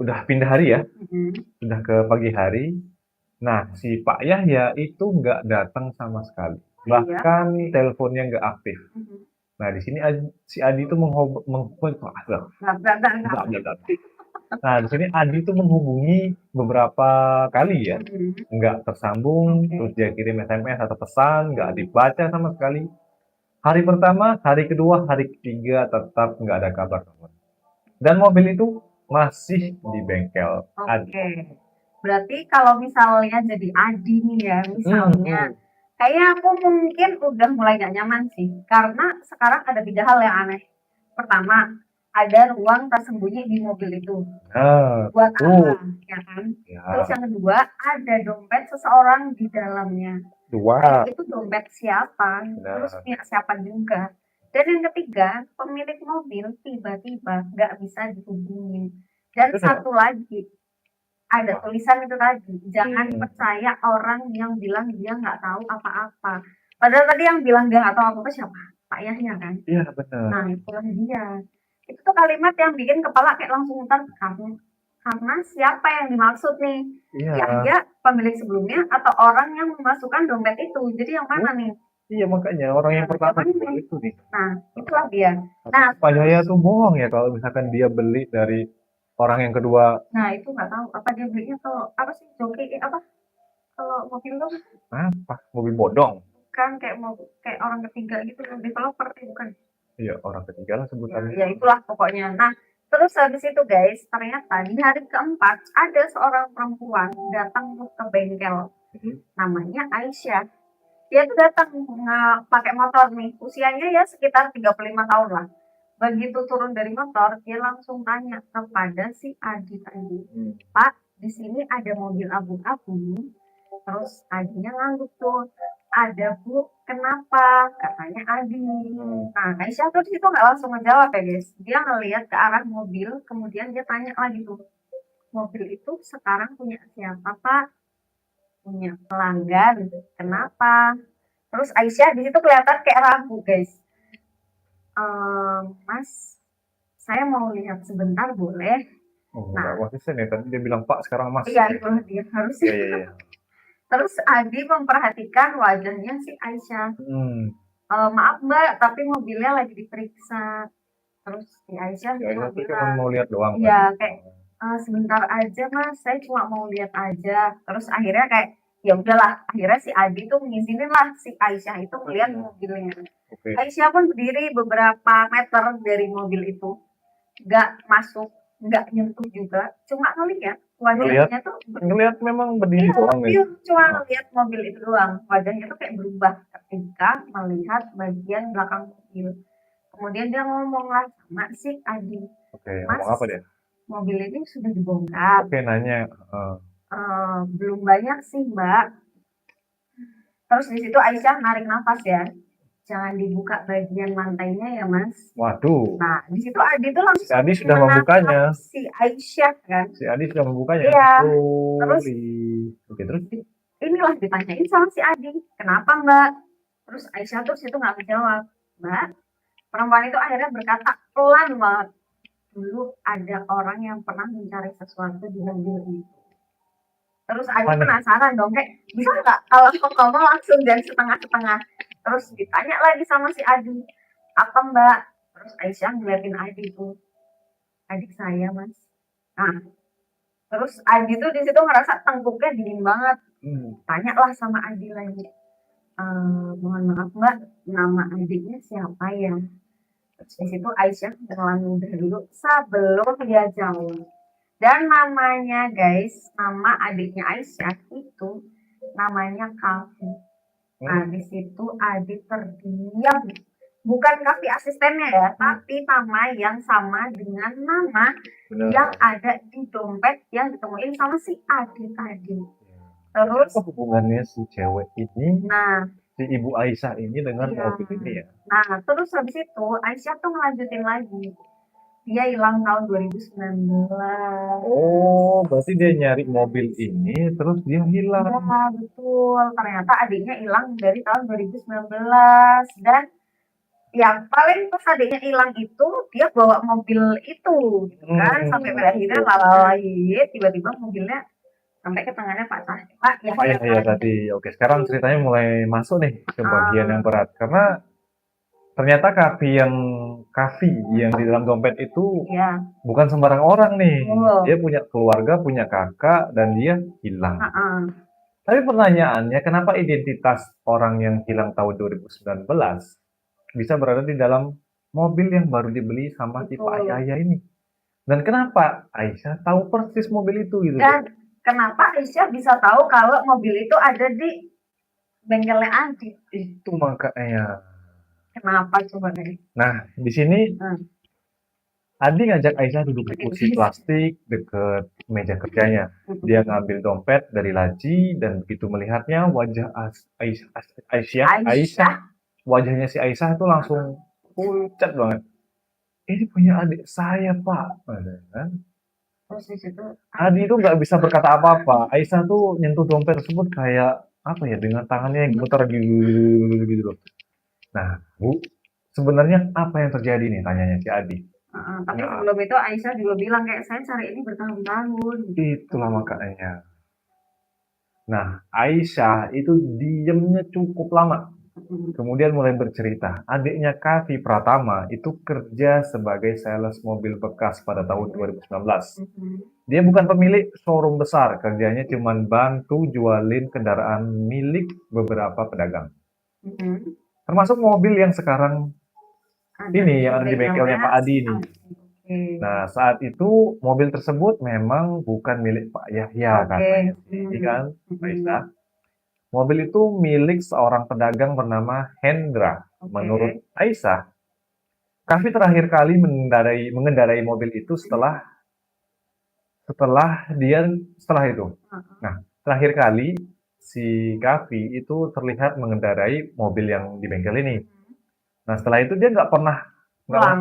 udah pindah hari ya, udah ke pagi hari. Nah, si Pak Yahya itu nggak datang sama sekali. Bahkan teleponnya nggak aktif. Nah, di sini si Adi itu Nah, di sini Adi itu menghubungi beberapa kali ya, nggak tersambung, terus dia kirim SMS atau pesan, nggak dibaca sama sekali. Hari pertama, hari kedua, hari ketiga tetap nggak ada kabar. Dan mobil itu masih di bengkel Adi. Berarti kalau misalnya jadi Adi nih ya, misalnya, kayaknya aku mungkin udah mulai gak nyaman sih, karena sekarang ada 3 hal yang aneh. Pertama, ada ruang tersembunyi di mobil itu. Buat apa, ya kan? Terus yang kedua, ada dompet seseorang di dalamnya. Itu dompet siapa? Terus punya siapa juga? Dan yang ketiga, pemilik mobil tiba-tiba nggak bisa dihubungin. Dan satu lagi, ada tulisan itu tadi, jangan percaya orang yang bilang dia nggak tahu apa-apa. Padahal tadi yang bilang dia nggak tahu apa-apa siapa? Pak Yahya kan? Iya, benar. Nah, itulah dia. Itu tuh kalimat yang bikin kepala kayak langsung mutar karena siapa yang dimaksud nih? Yahya pemilik sebelumnya atau orang yang memasukkan dompet itu? Jadi yang mana nih? Iya, makanya orang yang pertama itu nih. Nah, itulah dia. Nah, Pak Yahya tuh bohong ya kalau misalkan dia beli dari orang yang kedua. Nah, itu nggak tahu apa dia belinya kalau apa sih joki apa? Kalau mobil tuh Apa? Mobil bodong. kan kayak orang ketiga gitu, developer bukan? Iya, orang ketiga lah sebutannya. Ya itulah pokoknya. Nah, terus habis itu guys, ternyata di hari keempat ada seorang perempuan datang ke bengkel. Namanya Aisyah. Dia tuh datang pakai motor nih. Usianya ya sekitar 35 tahun lah. Begitu turun dari motor, dia langsung tanya kepada si Adi tadi, Pak, di sini ada mobil abu-abu. Terus Adinya ngangguk tuh, "Ada Bu, kenapa?" Katanya Adi. Nah, Aisyah tuh di situ nggak langsung ngejawab ya guys. Dia ngelihat ke arah mobil, kemudian dia tanya lagi tuh, "Mobil itu sekarang punya siapa Pak?" "Punya pelanggan." "Kenapa?" Terus Aisyah di situ kelihatan kayak ragu guys. Mas, saya mau lihat sebentar boleh?" Oh, Nah, nggak konsisten ya. Tadi dia bilang Pak, sekarang Mas. iya itu dia harusnya. Iya, iya, iya. Terus Adi memperhatikan wajahnya si Aisyah. "Maaf Mbak, tapi mobilnya lagi diperiksa." Terus si Aisyah Ya, cuma itu cuma bilang, mau lihat doang iya tadi. kayak sebentar aja Mas, saya cuma mau lihat aja. Terus akhirnya kayak ya udahlah, akhirnya si Adi tuh ngizinin lah si Aisyah itu melihat mobilnya. Oke. Aisyah pun berdiri beberapa meter dari mobil itu, nggak masuk, nggak nyentuh juga, cuma ngeliat wajahnya tuh Ngelihat memang berdiri iya, doang nih. dia cuma ngeliat mobil itu doang. Wajahnya tuh kayak berubah ketika melihat bagian belakang mobil. Kemudian dia ngomong lah sama si Adi, Oke, "Mas, ngomong apa dia? mobil ini sudah dibongkar." Oke, nanya. Belum banyak sih Mbak." Terus di situ Aisyah narik nafas ya. "Jangan dibuka bagian lantainya ya Mas." Waduh, Nah, di situ Adi tuh langsung si Adi sudah membukanya. si Aisyah kan. Si Adi sudah membukanya. Iya. Terus Oke, terus inilah ditanyain sama si Adi, "Kenapa Mbak?" Terus Aisyah tuh situ nggak menjawab. "Mbak," perempuan itu akhirnya berkata pelan banget, "Dulu ada orang yang pernah mencari sesuatu di mobil ini." Terus Adi penasaran dong, kayak bisa nggak kalau ngomong langsung dan setengah-setengah. Terus ditanya lagi sama si Adi, "Apa Mbak?" Terus Aisyah ngeliatin Adi tuh, "Adik saya Mas." Nah, terus Adi tuh di situ ngerasa tengkuknya dingin banget. Tanya lah sama Adi lagi, "Mohon maaf Mbak, nama adiknya siapa ya?" Terus di situ Aisyah ngelang dulu sebelum dia jawab. Dan namanya guys, nama adiknya Aisyah itu namanya Kavi. Nah, di situ Adi terdiam. Bukan Kavi asistennya ya, tapi nama yang sama dengan nama yang ada di dompet yang ditemuin sama si Adi tadi. Terus apa hubungannya si cewek ini, nah, si Ibu Aisyah ini dengan iya. mobil ini ya? Nah, terus habis itu Aisyah tuh ngelanjutin lagi. Dia hilang tahun 2019. Oh, berarti dia nyari mobil ini terus dia hilang. Iya, betul. Ternyata adiknya hilang dari tahun 2019 dan yang paling pas adiknya hilang itu dia bawa mobil itu gitu kan sampai pada akhirnya lalai tiba-tiba mobilnya sampai ke tangannya Pak Yahya tadi. Oke, sekarang ceritanya mulai masuk nih ke bagian yang berat karena ternyata Kavi yang di dalam dompet itu ya. bukan sembarang orang nih. Dia punya keluarga, punya kakak, dan dia hilang. Tapi pertanyaannya, kenapa identitas orang yang hilang tahun 2019 bisa berada di dalam mobil yang baru dibeli sama si Pak Yahya ini? Dan kenapa Aisyah tahu persis mobil itu gitu? Dan kenapa Aisyah bisa tahu kalau mobil itu ada di bengkelnya Adi? Itu makanya. Kenapa coba deh? Nah, di sini Adi ngajak Aisyah duduk di kursi plastik deket meja kerjanya. Dia ngambil dompet dari laci dan begitu melihatnya wajah Aisyah, wajahnya si Aisyah itu langsung pucat banget. Ini punya adik saya Pak. Terus di situ Adi itu nggak bisa berkata apa-apa. Aisyah tuh nyentuh dompet tersebut kayak apa ya, dengan tangannya yang gemetar gitu loh. Nah, Bu, sebenarnya apa yang terjadi nih, tanyanya si Adi. Tapi sebelum itu Aisyah juga bilang kayak saya cari ini bertahun-tahun. Itulah makanya. Nah, Aisyah itu diamnya cukup lama. Kemudian mulai bercerita, adiknya Kavi Pratama itu kerja sebagai sales mobil bekas pada tahun 2019. Dia bukan pemilik showroom besar, kerjanya cuma bantu jualin kendaraan milik beberapa pedagang. Termasuk mobil yang sekarang ini yang ada di bengkelnya Pak Adi ini. Nah, saat itu mobil tersebut memang bukan milik Pak Yahya katanya. Ini kan, Aisyah. Mobil itu milik seorang pedagang bernama Hendra. Menurut Aisyah, Kavi terakhir kali mengendarai mobil itu setelah itu. Nah, terakhir kali si Kavi itu terlihat mengendarai mobil yang di bengkel ini. Nah, setelah itu dia nggak pernah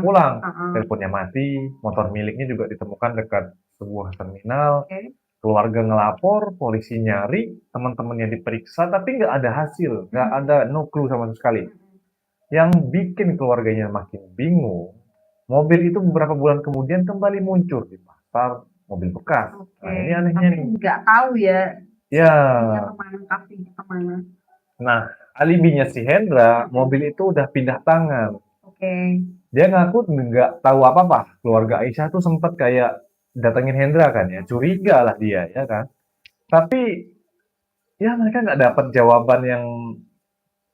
pulang. Heeh. Teleponnya mati, motor miliknya juga ditemukan dekat sebuah terminal. Oke. Keluarga ngelapor, polisi nyari, teman-temannya diperiksa, tapi nggak ada hasil, nggak ada no clue sama sekali. Yang bikin keluarganya makin bingung, mobil itu beberapa bulan kemudian kembali muncul di pasar mobil bekas. Oke. Nah, ini anehnya Tapi nih. nggak tahu ya Ya, sebenarnya kemana, Kavinya kemana. nah alibinya si Hendra, mobil itu udah pindah tangan. Oke. Dia ngaku nggak tahu apa-apa. Keluarga Aisyah tuh sempat kayak datengin Hendra kan ya, curiga lah dia ya kan. Tapi ya mereka nggak dapat jawaban yang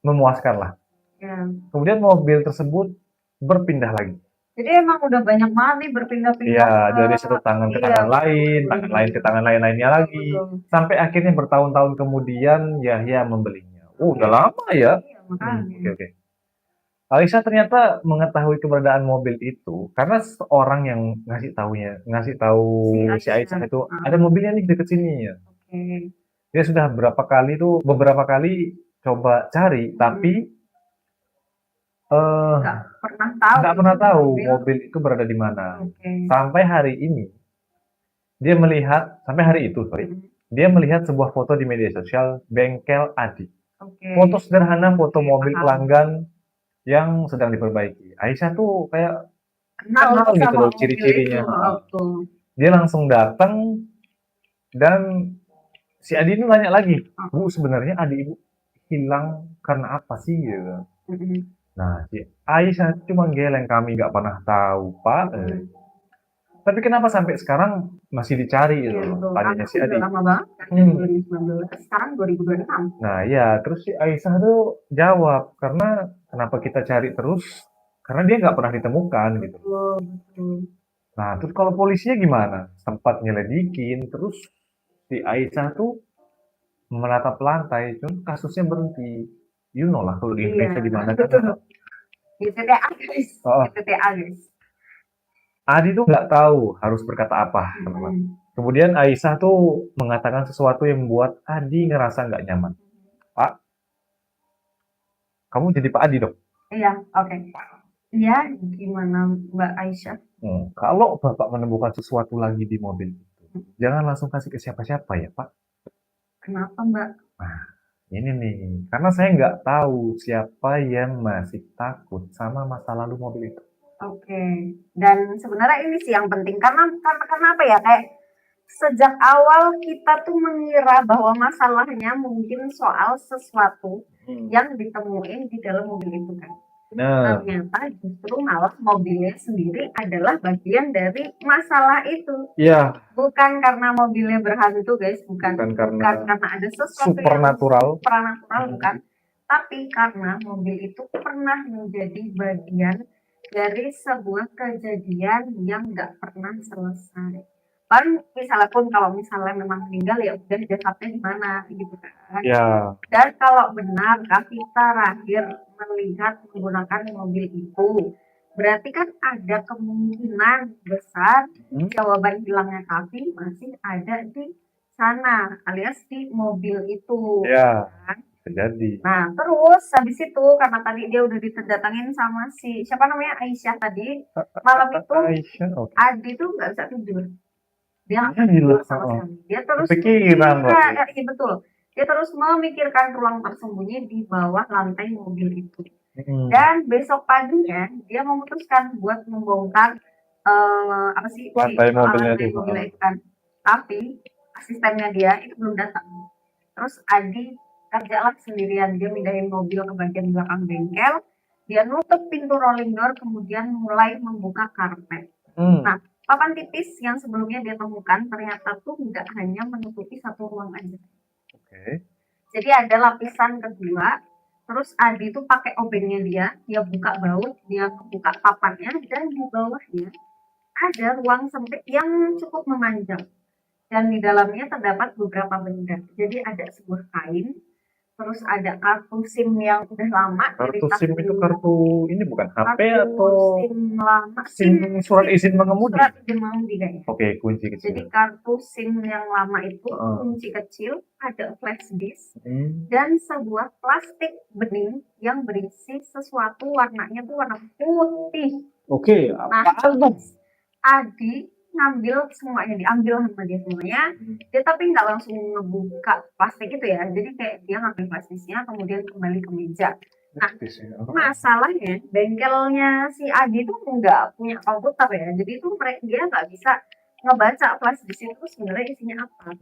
memuaskan lah. Ya. Kemudian mobil tersebut berpindah lagi. Jadi emang udah banyak banget nih berpindah-pindah Iya, ke dari satu tangan ke iya, tangan betul, lain, betul, tangan betul, lain ke tangan lain-lainnya lagi, betul. sampai akhirnya bertahun-tahun kemudian Yahya membelinya. Oh, udah lama ya. Iya, makanya. Oke, oke. Aisyah ternyata mengetahui keberadaan mobil itu karena seorang yang ngasih tahu si Aisyah itu ada mobilnya nih deket sini ya. Oke. Dia sudah beberapa kali coba cari, tapi eh Nggak pernah tahu nggak itu pernah tahu mobil. mobil itu berada di mana. Oke. Sampai hari ini sampai hari itu, sorry, dia melihat sebuah foto di media sosial bengkel Adi. Oke. Foto sederhana, foto Oke, mobil paham. pelanggan yang sedang diperbaiki. Aisyah tuh kayak Kenal kenal gitu sama loh mobil ciri-cirinya. itu. Oh, betul. Dia langsung datang dan si Adi ini nanya lagi, Bu, sebenarnya adik ibu hilang karena apa sih? Gitu. Nah, si Aisyah cuma geleng, kami nggak pernah tahu, Pak. Tapi kenapa sampai sekarang masih dicari gitu Iya, loh, betul. tanyanya Karena si udah Adi. lama banget kan, dari 2019, sekarang 2026. Nah, ya, terus si Aisyah tuh jawab, karena kenapa kita cari terus? Karena dia nggak pernah ditemukan gitu. Betul, betul. Nah, terus kalau polisinya gimana? Sempat nyelidikin, terus si Aisyah tuh menatap lantai, cuma kasusnya berhenti. You know lah, kalau di Indonesia di mana kan. Betul. Di TTA, guys. Oh, Di TTA, guys. Adi tuh nggak tahu harus berkata apa, teman-teman. Kemudian Aisyah tuh mengatakan sesuatu yang membuat Adi ngerasa nggak nyaman. Pak, kamu jadi Pak Adi dong? Iya, oke. Iya, gimana Mbak Aisyah? Kalau Bapak menemukan sesuatu lagi di mobil itu, jangan langsung kasih ke siapa-siapa ya, Pak. Kenapa Mbak? Nah, ini nih, karena saya nggak tahu siapa yang masih takut sama masa lalu mobil itu. Oke. Dan sebenarnya ini sih yang penting karena apa ya? Kayak sejak awal kita tuh mengira bahwa masalahnya mungkin soal sesuatu yang ditemuin di dalam mobil itu kan. Nah, Ternyata justru malah mobilnya sendiri adalah bagian dari masalah itu. iya, Bukan karena mobilnya berhantu guys, bukan karena ada sesuatu yang supernatural. supernatural, bukan. Tapi karena mobil itu pernah menjadi bagian dari sebuah kejadian yang nggak pernah selesai. Kan misalnya pun kalau misalnya memang meninggal ya udah jasadnya di mana gitu kan. Ya, Dan kalau benar Kavita terakhir melihat menggunakan mobil itu, berarti kan ada kemungkinan besar jawaban hilangnya Kavi masih ada di sana, alias di mobil itu. ya, Kan? bisa jadi. Nah, terus habis itu karena tadi dia udah didatangin sama si siapa namanya Aisyah tadi, malam itu Aisyah, oke. Adi tuh nggak bisa tidur. Dia nggak Ah, bisa tidur gila, sama oh. sekali. Dia terus Kepikiran berarti. iya betul. Dia terus memikirkan ruang tersembunyi di bawah lantai mobil itu. Dan besok paginya dia memutuskan buat membongkar apa sih Lantai mobilnya lantai tuh. mobilnya itu kan. Tapi asistennya dia itu belum datang. Terus Adi kerjalah sendirian, dia mindahin mobil ke bagian belakang bengkel, dia nutup pintu rolling door, kemudian mulai membuka karpet. Nah, papan tipis yang sebelumnya dia temukan ternyata tuh nggak hanya menutupi satu ruang aja. Oke. Jadi ada lapisan kedua, terus Adi tuh pakai obengnya dia buka baut, dia buka papannya, dan di bawahnya ada ruang sempit yang cukup memanjang. Dan di dalamnya terdapat beberapa benda. Jadi ada sebuah kain, terus ada kartu SIM yang udah lama dari Kartu SIM itu tahun kartu ini bukan HP kartu atau SIM lama, SIM surat izin mengemudi? surat izin mengemudi kayaknya. Oke, kunci Jadi kecil. kartu SIM yang lama itu Heeh. kunci kecil, ada flash disk, Hmm. dan sebuah plastik bening yang berisi sesuatu warnanya tuh warna putih. Oke, Nah, apaan dong? Adi ngambil semuanya, diambil sama dia semuanya. Dia tapi nggak langsung ngebuka plastik itu ya. Jadi kayak dia ngambil plastiknya kemudian kembali ke meja. Nah, masalahnya bengkelnya si Adi tuh nggak punya komputer ya. Jadi itu dia nggak bisa ngebaca flash disk itu sebenarnya isinya apa.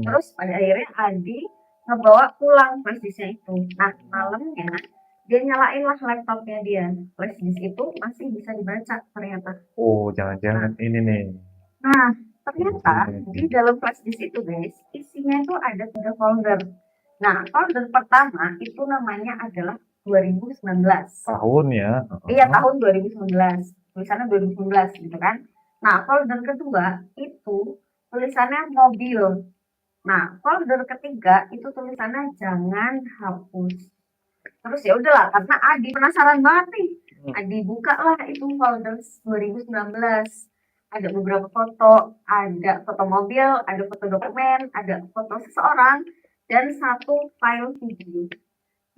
Terus pada akhirnya Adi ngebawa pulang flash disknya itu. Nah, malamnya dia nyalain lah laptopnya dia. Flash disk itu masih bisa dibaca ternyata. Oh, jangan-jangan ini nih. Nah, ternyata di dalam flash disk itu guys, isinya itu ada 3 folder. Nah, folder pertama itu namanya adalah 2019. Tahun ya. Iya, tahun 2019. Tulisannya 2019 gitu kan. Nah, folder kedua itu tulisannya mobil. Nah, folder ketiga itu tulisannya jangan hapus. Terus ya udahlah, karena Adi penasaran banget nih. Adi buka lah itu folder 2019. Ada beberapa foto, ada foto mobil, ada foto dokumen, ada foto seseorang, dan satu file video.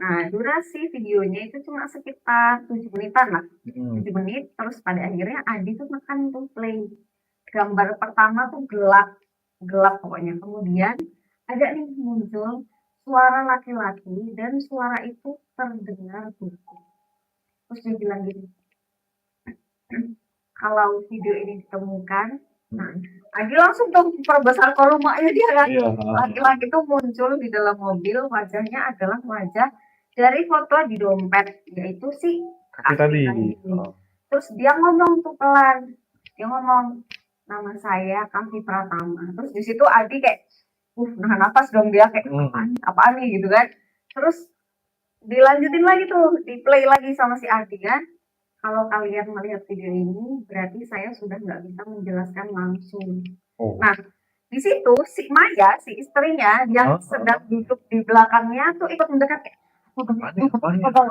Nah, durasi videonya itu cuma sekitar 7 menitan lah. 7 menit, terus pada akhirnya Adi tuh makan tuh play. Gambar pertama tuh gelap, gelap pokoknya. Kemudian ada nih muncul suara laki-laki dan suara itu terdengar buku. Terus dia bilang gini, kalau video ini ditemukan, nah, Adi langsung tuh perbesar volumenya dia kan. Iya. Laki-laki itu muncul di dalam mobil, wajahnya adalah wajah dari foto di dompet, yaitu si Kaki tadi. Terus dia ngomong tuh pelan, dia ngomong, nama saya Kavi Pratama. Terus di situ Adi kayak, nahan nafas dong dia kayak apaan nih gitu kan. Terus dilanjutin lagi tuh, di play lagi sama si Adi kan. Kalau kalian melihat video ini, berarti saya sudah nggak bisa menjelaskan langsung. Nah, di situ si Maya, si istrinya yang sedang duduk di belakangnya tuh ikut mendekat kayak,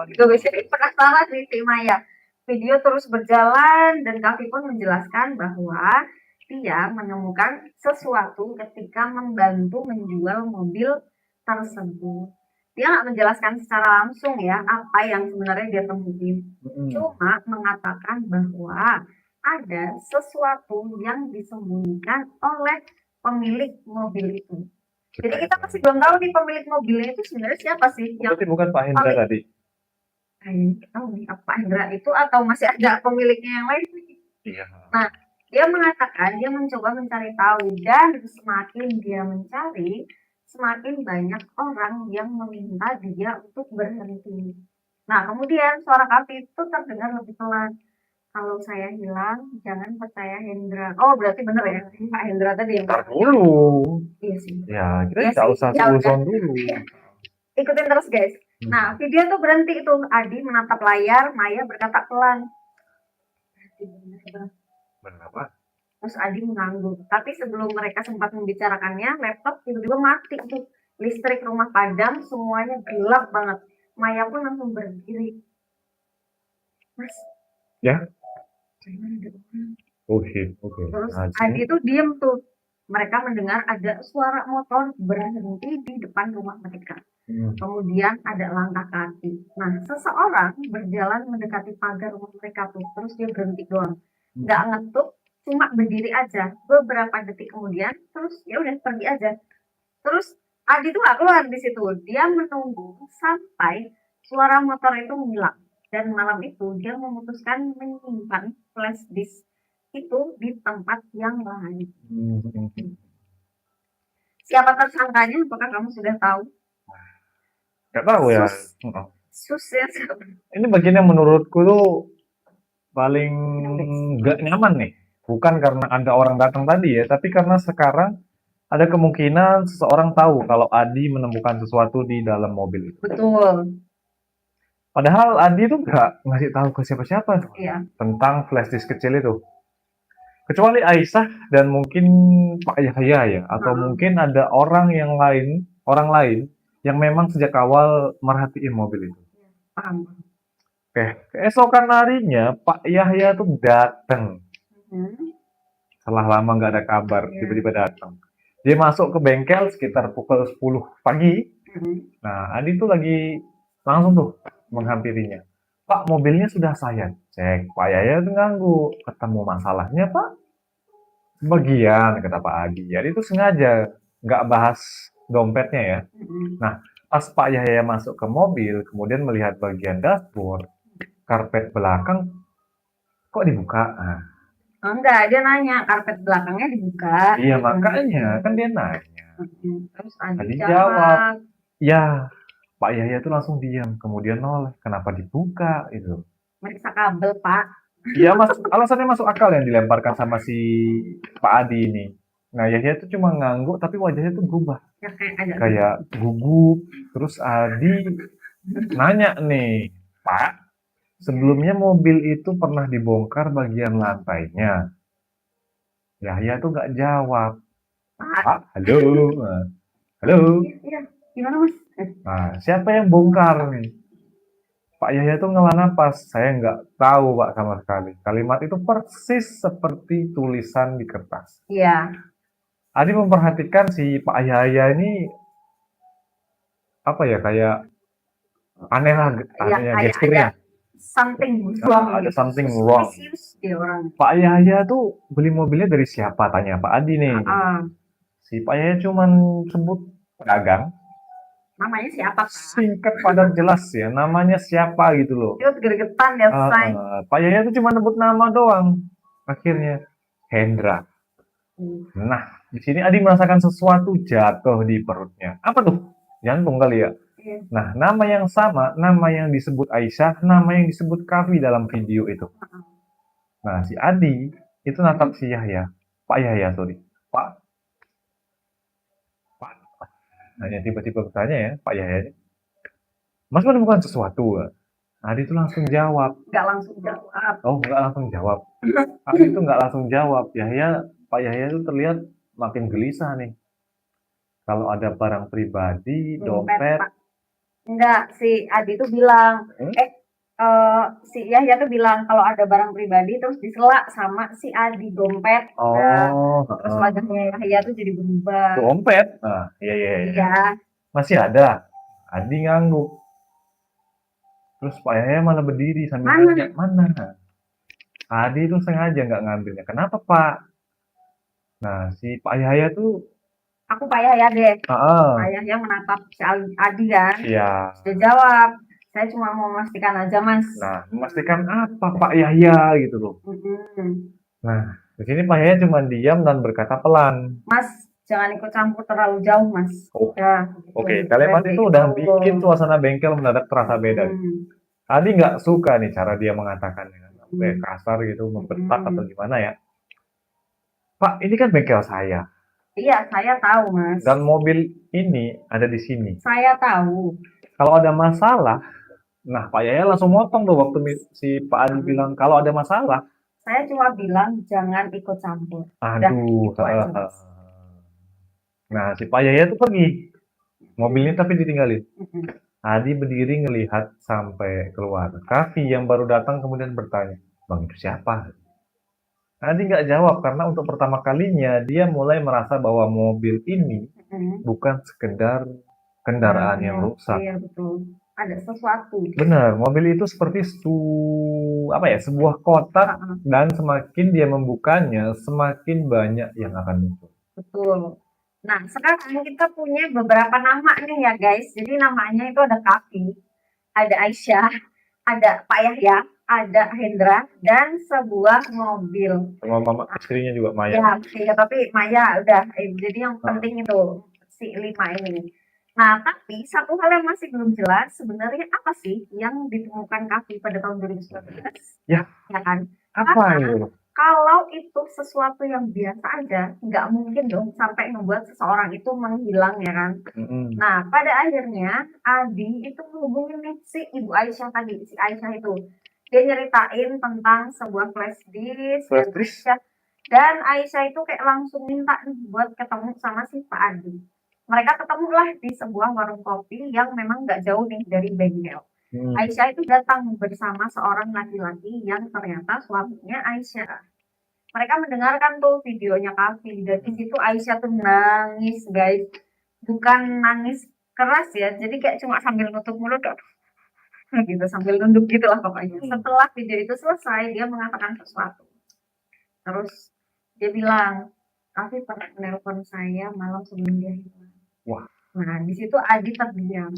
gitu guys. Jadi penasaran nih si Maya. Video terus berjalan dan Kavi pun menjelaskan bahwa dia menemukan sesuatu ketika membantu menjual mobil tersebut. Dia nggak menjelaskan secara langsung ya apa yang sebenarnya dia temuin. Cuma mengatakan bahwa ada sesuatu yang disembunyikan oleh pemilik mobil itu. Jadi kita masih belum tahu nih pemilik mobilnya itu sebenarnya siapa sih? Berarti bukan Pak Hendra tadi. Tahu nih apa Hendra itu atau masih ada pemiliknya yang lain? Iya. Nah, dia mengatakan dia mencoba mencari tahu dan semakin dia mencari, semakin banyak orang yang meminta dia untuk berhenti. Nah, kemudian suara Kavi itu terdengar lebih pelan. Kalau saya hilang, jangan percaya Hendra. Oh, berarti bener ya, Pak Hendra tadi yang Ntar dulu. Iya sih. Ya, kita nggak usah susun dulu. Ikutin terus guys. Nah, video tuh berhenti itu. Adi menatap layar, Maya berkata pelan. Berapa? Terus Adi mengangguk. Tapi sebelum mereka sempat membicarakannya, laptop tiba-tiba mati tuh. Listrik rumah padam, semuanya gelap banget. Maya pun langsung berdiri. Mas. Ya. Oke. Terus Adi tuh diem tuh. Mereka mendengar ada suara motor berhenti di depan rumah mereka. Kemudian ada langkah kaki. Nah, seseorang berjalan mendekati pagar rumah mereka tuh. Terus dia berhenti doang. Nggak ngetuk, cuma berdiri aja. Beberapa detik kemudian, terus ya udah pergi aja. Terus Adi tuh nggak keluar di situ. Dia menunggu sampai suara motor itu hilang. Dan malam itu dia memutuskan menyimpan flash disk itu di tempat yang lain. Siapa tersangkanya? Apakah kamu sudah tahu? Gak tahu ya. Sus ya. Ini bagian yang menurutku tuh paling gak nyaman nih. Bukan karena ada orang datang tadi ya, tapi karena sekarang ada kemungkinan seseorang tahu kalau Adi menemukan sesuatu di dalam mobil itu. Betul. Padahal Adi tuh gak ngasih tahu ke siapa-siapa tentang flash disk kecil itu. Kecuali Aisyah dan mungkin Pak Yahya ya, atau mungkin ada orang lain yang memang sejak awal merhatiin mobil itu. Paham. Oke, keesokan harinya Pak Yahya tuh datang. Mhm. Setelah lama nggak ada kabar, Iya. tiba-tiba datang. Dia masuk ke bengkel sekitar pukul 10 pagi. Mhm. Nah, Adi tuh lagi langsung tuh menghampirinya. Pak, mobilnya sudah saya cek. Pak Yahya tuh ganggu. Ketemu masalahnya, Pak? Sebagian, kata Pak Adi. Jadi itu sengaja nggak bahas dompetnya ya. Mhm. Nah, pas Pak Yahya masuk ke mobil, kemudian melihat bagian dashboard, karpet belakang, kok dibuka? Nah, Oh, enggak, dia nanya, karpet belakangnya dibuka, iya dia bilang makanya, gitu. kan dia nanya. Terus Adi Adi jawab, jawab, ya. Pak Yahya tuh langsung diam, kemudian noleh, kenapa dibuka itu? meriksa kabel, Pak. Iya, Mas, alasannya masuk akal yang dilemparkan sama si Pak Adi ini. Nah, Yahya tuh cuma ngangguk, tapi wajahnya tuh berubah. Ya kayak agak Kayak gugup. Terus Adi nanya nih, Pak, sebelumnya mobil itu pernah dibongkar bagian lantainya. Yahya tuh nggak jawab. Pak. Pak, halo. Nah, halo. Iya, iya. Gimana, Mas? Nah, siapa yang bongkar nih? Pak Yahya tuh ngelah napas. Saya nggak tahu, Pak, sama sekali. Kalimat itu persis seperti tulisan di kertas. Iya, Adi memperhatikan si Pak Yahya ini apa ya, kayak aneh lah ya anehnya kayak ada gesturnya. something wrong Ada gitu, something wrong. suspicious dia orang. Pak Yahya tuh beli mobilnya dari siapa? Tanya Pak Adi nih. Si Pak Yahya cuman sebut pedagang. Namanya siapa, Pak? Singkat padat jelas ya. Namanya siapa gitu loh. Dia gregetan dia say. Pak Yahya tuh cuma sebut nama doang. Akhirnya Hendra. Nah, di sini Adi merasakan sesuatu jatuh di perutnya. Apa tuh? Jantung kali ya. Iya. Nah, nama yang sama, nama yang disebut Aisyah, nama yang disebut Kavi dalam video itu. Nah, si Adi itu natap si Yahya. Pak Yahya, sorry. Pak. Pak. Hanya tiba-tiba bertanya ya, Pak Yahya. Mas menemukan sesuatu? Adi itu langsung jawab. Nggak langsung jawab. Oh, nggak langsung jawab. Adi itu nggak langsung jawab. Pak Yahya itu terlihat makin gelisah nih. Kalau ada barang pribadi, dompet. Pak. Enggak, si Adi tuh bilang, si Yahya tuh bilang kalau ada barang pribadi terus disela sama si Adi dompet. Terus wajahnya Yahya tuh jadi berubah. Dompet? Nah, iya. Iya. Masih ada. Adi ngangguk. Terus Pak Yahya malah berdiri sambil nanya, mana? Adi itu sengaja nggak ngambilnya. Kenapa, Pak? Nah, si Pak Yahya tuh Aku Pak Yahya deh. Pak Yahya menatap si Adi kan. Iya. Dia jawab, saya cuma mau memastikan aja, Mas. Nah, memastikan apa Pak Yahya gitu loh. Nah, di sini Pak Yahya cuma diam dan berkata pelan. Mas, jangan ikut campur terlalu jauh, Mas. Ya, Oke, kalimat itu udah bikin suasana bengkel mendadak terasa beda. Adi nggak suka nih cara dia mengatakannya. Sampai kasar gitu, membentak atau gimana ya. Pak, ini kan bengkel saya. Iya, saya tahu, Mas. Dan mobil ini ada di sini. Saya tahu. Kalau ada masalah, nah Pak Yahya langsung motong tuh waktu si Pak Adi bilang kalau ada masalah. Saya cuma bilang jangan ikut campur. Aduh. Nah, si Pak Yahya tuh pergi. Mobilnya tapi ditinggalin. Adi berdiri ngelihat sampai keluar. Kavi yang baru datang kemudian bertanya, Bang itu siapa? Adi nggak jawab karena untuk pertama kalinya dia mulai merasa bahwa mobil ini bukan sekedar kendaraan yang rusak. Iya betul. Ada sesuatu. Benar, mobil itu seperti sebuah kotak dan semakin dia membukanya, semakin banyak yang akan muncul. Betul. Nah, sekarang kita punya beberapa nama nih ya guys. Jadi namanya itu ada Kavi, ada Aisyah, ada Pak Yahya, ada Hendra, dan sebuah mobil. Sama mama istrinya juga Maya. Ya, tapi Maya udah. Jadi yang penting itu si 5 ini. Nah, tapi satu hal yang masih belum jelas, sebenarnya apa sih yang ditemukan Kavi pada tahun 2019? Ya kan? Apa itu? Kalau itu sesuatu yang biasa aja, nggak mungkin dong sampai membuat seseorang itu menghilang ya kan. Nah, pada akhirnya Adi itu menghubungi nih si Ibu Aisyah tadi, si Aisyah itu. Dia nyeritain tentang sebuah flash disk dan Aisyah itu kayak langsung minta nih buat ketemu sama si Pak Adi. Mereka ketemulah di sebuah warung kopi yang memang nggak jauh nih dari bengkel. Aisyah itu datang bersama seorang laki-laki yang ternyata suaminya Aisyah. Mereka mendengarkan tuh videonya Kavi, dan di situ Aisyah tuh nangis guys, bukan nangis keras ya, jadi kayak cuma sambil nutup mulut gitu, sambil nunduk gitu lah pokoknya. Setelah video itu selesai, dia mengatakan sesuatu. Terus dia bilang, Kavi pernah menelpon saya malam sebelum dia hilang. Wah. Nah, di situ Adi terdiam.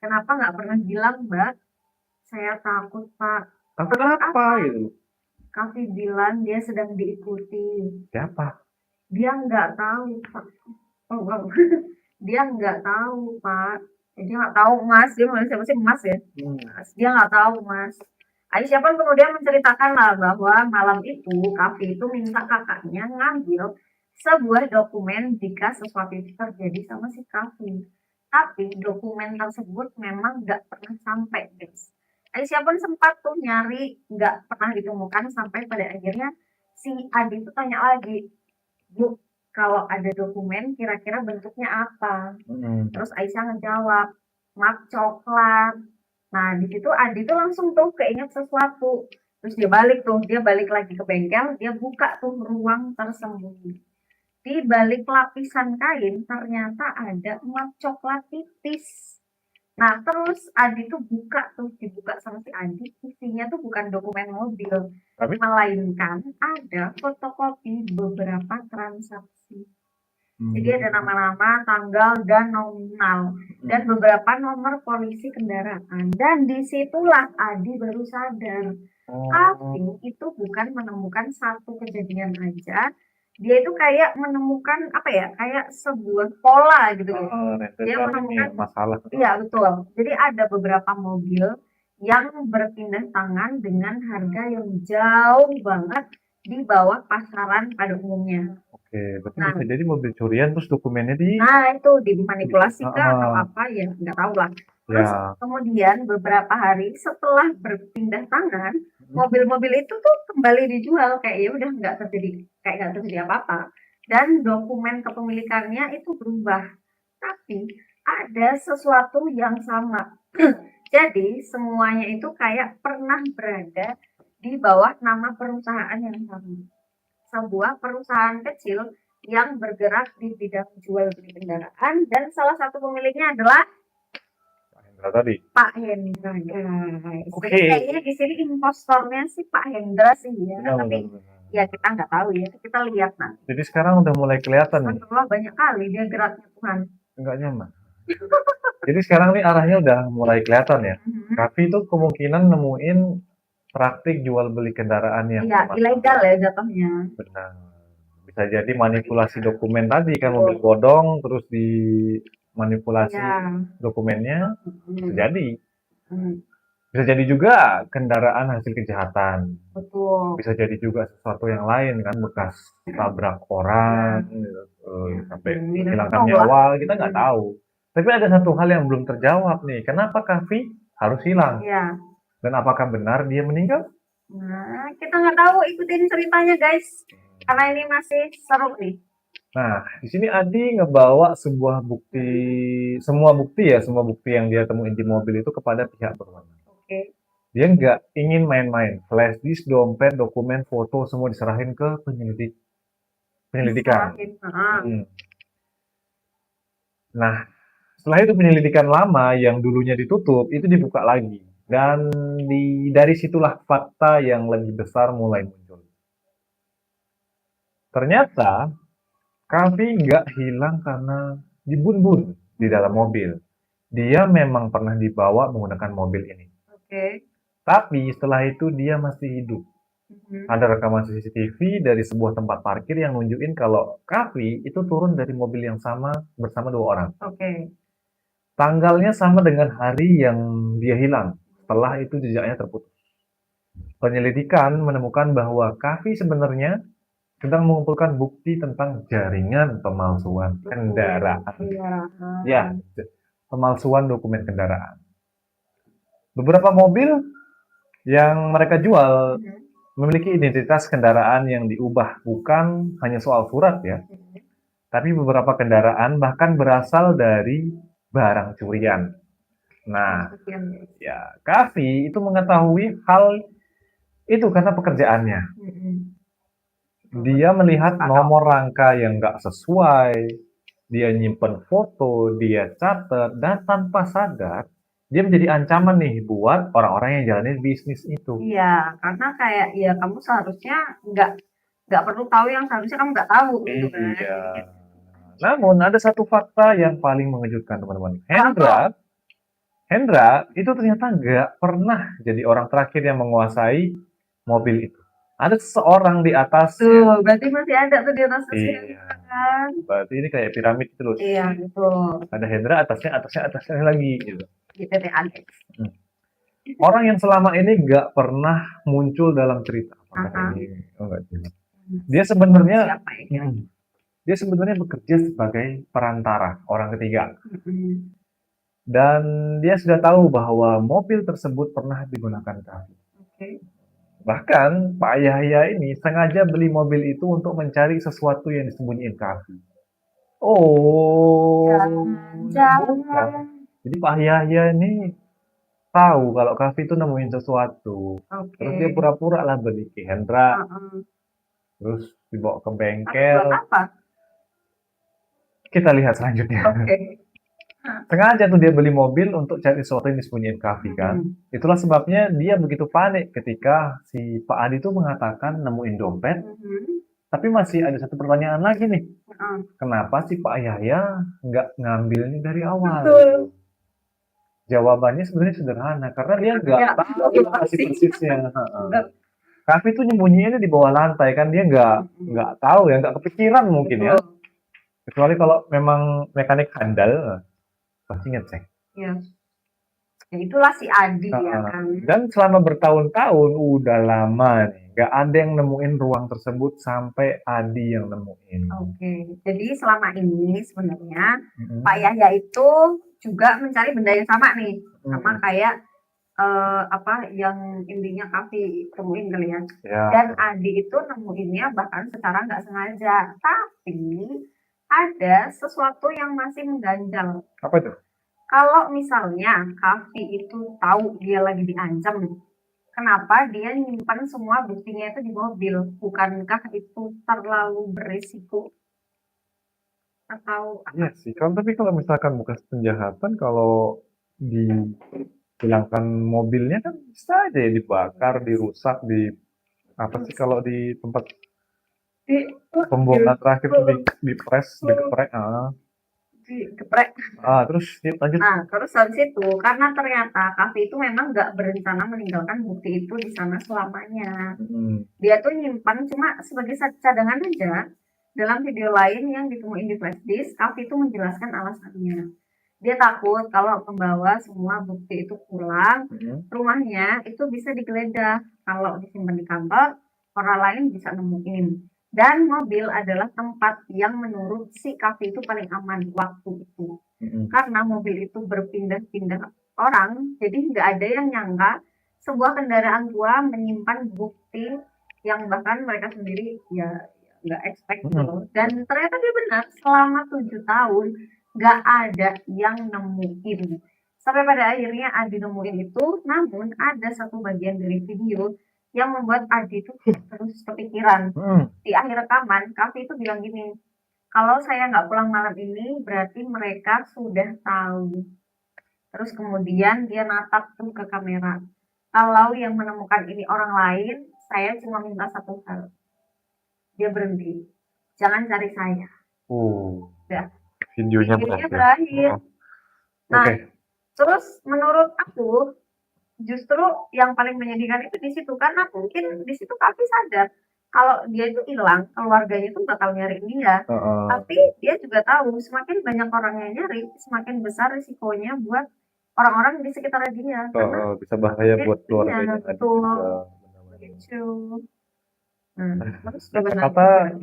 Kenapa nggak pernah bilang, Mbak? Saya takut, Pak. Kenapa gitu? Kavi bilang dia sedang diikuti. Siapa? Dia nggak tahu, Pak. Oh, wow. Dia nggak tahu, Pak. Dia nggak tahu, Mas. Dia malah siapa sih Mas ya? Mas. Dia nggak tahu, Mas. Aisyah pun kemudian menceritakan lah bahwa malam itu Kavi itu minta kakaknya ngambil sebuah dokumen jika sesuatu itu terjadi sama si Kavi. Tapi dokumen tersebut memang nggak pernah sampai, guys. Aisyah pun sempat tuh nyari, nggak pernah ditemukan sampai pada akhirnya si Adi itu tanya lagi, Bu, kalau ada dokumen kira-kira bentuknya apa? Terus Aisyah ngejawab, map coklat. Nah, di situ Adi tuh langsung tuh keinget sesuatu. Terus dia balik lagi ke bengkel, dia buka tuh ruang tersembunyi. Di balik lapisan kain ternyata ada map coklat tipis. Nah, terus Adi tuh dibuka sama si Adi, isinya tuh bukan dokumen mobil, melainkan ada fotokopi beberapa transaksi. Jadi ada nama-nama, tanggal, dan nominal, dan beberapa nomor polisi kendaraan. Dan disitulah Adi baru sadar, Kavi itu bukan menemukan satu kejadian aja, dia itu kayak menemukan apa ya, kayak sebuah pola gitu. Dia menemukan masalah. Iya betul. Jadi ada beberapa mobil yang berpindah tangan dengan harga yang jauh banget di bawah pasaran pada umumnya. Oke, berarti bisa jadi mobil curian terus dokumennya Nah itu dimanipulasi atau apa ya, nggak tahu lah. Terus kemudian beberapa hari setelah berpindah tangan, mobil-mobil itu tuh kembali dijual, kayak ya udah nggak terjadi apa-apa. Dan dokumen kepemilikannya itu berubah. Tapi ada sesuatu yang sama. Jadi semuanya itu kayak pernah berada di bawah nama perusahaan yang sama. Sebuah perusahaan kecil yang bergerak di bidang jual beli kendaraan, dan salah satu pemiliknya adalah Pak Hendra, guys. Oke. Jadi kayaknya di sini impostornya sih Pak Hendra sih ya. Tapi ya kita nggak tahu ya, kita lihat nanti. Jadi sekarang udah mulai kelihatan nih. Setelah banyak kali dia geraknya Tuhan. Enggak nyaman. Jadi sekarang nih arahnya udah mulai kelihatan ya. Kavi itu kemungkinan nemuin praktik jual beli kendaraan yang ilegal ya jatuhnya. Benar. Bisa jadi manipulasi dokumen tadi kan, mobil bodong terus dimanipulasi dokumennya. Bisa jadi. Bisa jadi juga kendaraan hasil kejahatan. Betul. Bisa jadi juga sesuatu yang lain kan, bekas tabrak orang, sampai menghilangkan nyawa, kita nggak tahu. Tapi ada satu hal yang belum terjawab nih, kenapa Kavi harus hilang? Iya. Dan apakah benar dia meninggal? Nah, kita nggak tahu, ikutin ceritanya guys, karena ini masih seru nih. Nah, di sini Adi ngebawa semua bukti yang dia temuin di mobil itu kepada pihak berwenang. Oke. Dia nggak ingin main-main, flash disk, dompet, dokumen, foto semua diserahin ke penyelidikan. Nah, setelah itu penyelidikan lama yang dulunya ditutup itu dibuka lagi, dan dari situlah fakta yang lebih besar mulai muncul. Ternyata Kavi nggak hilang karena dibun-bun di dalam mobil. Dia memang pernah dibawa menggunakan mobil ini. Oke. Tapi setelah itu dia masih hidup. Ada rekaman CCTV dari sebuah tempat parkir yang nunjukin kalau Kavi itu turun dari mobil yang sama bersama 2 orang. Oke. Tanggalnya sama dengan hari yang dia hilang. Setelah itu jejaknya terputus. Penyelidikan menemukan bahwa Kavi sebenarnya sedang mengumpulkan bukti tentang jaringan pemalsuan kendaraan. Ya, pemalsuan dokumen kendaraan. Beberapa mobil yang mereka jual memiliki identitas kendaraan yang diubah, bukan hanya soal surat ya. tapi beberapa kendaraan bahkan berasal dari barang curian. Nah, Sekian. ya, Kavi itu mengetahui hal itu karena pekerjaannya. Mm-mm. Dia melihat Masuk akal. nomor rangka yang nggak sesuai, dia nyimpen foto, dia catat, dan tanpa sadar, dia menjadi ancaman nih buat orang-orang yang jalanin bisnis itu. Iya, karena kayak ya kamu seharusnya nggak perlu tahu yang seharusnya kamu nggak tahu gitu kan. Iya. Namun ada satu fakta yang paling mengejutkan teman-teman. Hendra itu ternyata nggak pernah jadi orang terakhir yang menguasai mobil itu. Ada seseorang di atasnya. Tuh, berarti masih ada tuh di atas Iya. kan. Berarti ini kayak piramid terus. Iya, betul. Ada Hendra atasnya lagi gitu. Gitu deh, Alex. Orang yang selama ini nggak pernah muncul dalam cerita. Aha. Enggak sih. Dia sebenarnya Siapa ya? dia sebenarnya bekerja sebagai perantara orang ketiga. Mm-mm. Dan dia sudah tahu bahwa mobil tersebut pernah digunakan Kavi. Oke. Bahkan Pak Yahya ini sengaja beli mobil itu untuk mencari sesuatu yang disembunyiin Kavi. Oh, Jangan. bukan. Jadi Pak Yahya ini tahu kalau Kavi itu nemuin sesuatu. Oke. Terus dia pura-pura lah beli ke Hendra. Uh-uh. Terus dibawa ke Tapi bengkel. buat apa? Kita lihat selanjutnya. Oke. Sengaja tuh dia beli mobil untuk cari sesuatu yang disembunyiin Kavi kan. Itulah sebabnya dia begitu panik ketika si Pak Adi tuh mengatakan nemuin dompet. Tapi masih ada satu pertanyaan lagi nih. Kenapa si Pak Yahya nggak ngambilnya dari awal? Betul. Jawabannya sebenarnya sederhana karena dia nggak Ya, tahu terima lokasi kasih. persisnya. Benar. Kavi tuh nyembunyiinnya di bawah lantai kan dia nggak tahu ya, nggak kepikiran mungkin ya. Betul. Kecuali kalau memang mekanik handal pasti ngecek. Ya. Ya itulah si Adi ya kan. Dan selama bertahun-tahun udah lama nih nggak ada yang nemuin ruang tersebut sampai Adi yang nemuin. Oke. Jadi selama ini sebenarnya Pak Yahya itu juga mencari benda yang sama nih, sama kayak apa yang intinya Kavi temuin kali ya. Dan Adi itu nemuinnya bahkan secara nggak sengaja, tapi ada sesuatu yang masih mengganjal. Apa itu? Kalau misalnya Kavi itu tahu dia lagi diancam, kenapa dia nyimpan semua buktinya itu di mobil? Bukankah itu terlalu berisiko? Atau Iya sih, tapi kalau misalkan bukan penjahatan, kalau dihilangkan mobilnya kan bisa aja ya dibakar, dirusak, apa sih kalau di tempat pembuangan terakhir tuh digeprek. Terus lanjut. Nah, terus habis itu karena ternyata Kavi itu memang nggak berencana meninggalkan bukti itu di sana selamanya. Dia tuh nyimpan cuma sebagai cadangan aja. Dalam video lain yang ditemuin di flash disk, Kavi itu menjelaskan alasannya. Dia takut kalau membawa semua bukti itu pulang, rumahnya itu bisa digeledah. Kalau disimpan di kantor, orang lain bisa nemuin. Dan mobil adalah tempat yang menurut si Kavi itu paling aman waktu itu. Karena mobil itu berpindah-pindah orang, jadi nggak ada yang nyangka sebuah kendaraan tua menyimpan bukti yang bahkan mereka sendiri ya nggak expect gitu. Dan ternyata dia benar, selama 7 tahun nggak ada yang nemuin. Sampai pada akhirnya Adi nemuin itu, namun ada satu bagian dari video yang membuat Adi itu terus kepikiran. Di akhir rekaman, Kavi itu bilang gini, kalau saya nggak pulang malam ini, berarti mereka sudah tahu. Terus kemudian dia natap tuh ke kamera. Kalau yang menemukan ini orang lain, saya cuma minta satu hal. Dia berhenti. Jangan cari saya. Udah. Videonya berakhir. Nah, terus menurut aku, justru yang paling menyedihkan itu di situ. Karena mungkin di situ Kavi sadar. Kalau dia itu hilang, keluarganya itu bakal nyari dia. Tapi dia juga tahu, semakin banyak orang yang nyari, semakin besar risikonya buat orang-orang di sekitar dia. Bisa bahaya buat keluarganya. Kata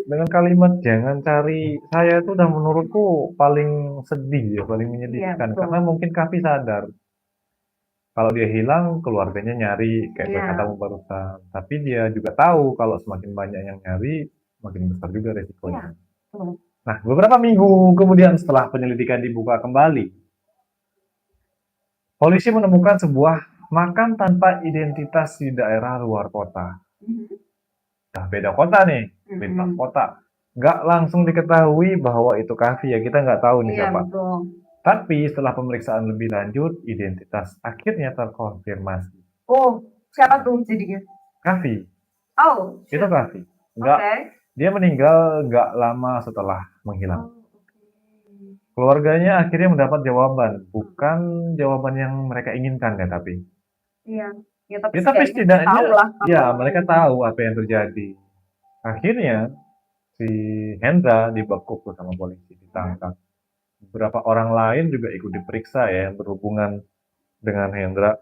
dengan kalimat jangan cari saya itu udah menurutku paling sedih ya, paling menyedihkan. Karena mungkin Kavi sadar kalau dia hilang keluarganya nyari kayak katamu barusan. Tapi dia juga tahu kalau semakin banyak yang nyari makin besar juga resikonya. Nah, beberapa minggu kemudian setelah penyelidikan dibuka kembali, polisi menemukan sebuah makam tanpa identitas di daerah luar kota. Nah, beda kota nih, lintas kota. Nggak langsung diketahui bahwa itu Kahfi ya, kita nggak tahu nih Iya, siapa. betul. Tapi setelah pemeriksaan lebih lanjut, identitas akhirnya terkonfirmasi. Oh, siapa tuh jadinya? Kahfi, Oh, itu shit. Kahfi. Nggak, Oke. dia meninggal nggak lama setelah menghilang. Oh, oke. Keluarganya akhirnya mendapat jawaban, bukan jawaban yang mereka inginkan ya, tapi Iya. Ya, tapi ya tapi setidaknya tahu setidaknya lah ya kalau mereka tahu apa yang terjadi. Akhirnya si Hendra dibekuk tuh sama polisi, ditangkap. Beberapa orang lain juga ikut diperiksa ya yang berhubungan dengan Hendra,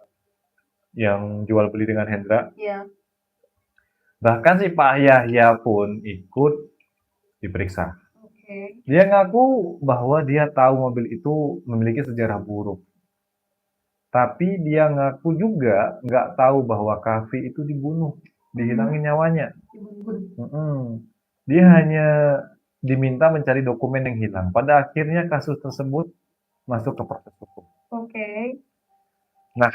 yang jual beli dengan Hendra. Iya. Bahkan si Pak Yahya pun ikut diperiksa. Oke. Dia ngaku bahwa dia tahu mobil itu memiliki sejarah buruk. Tapi dia ngaku juga nggak tahu bahwa Kahfi itu dibunuh, dihilangin nyawanya. Dia hanya diminta mencari dokumen yang hilang. Pada akhirnya kasus tersebut masuk ke proses hukum. Oke. Nah,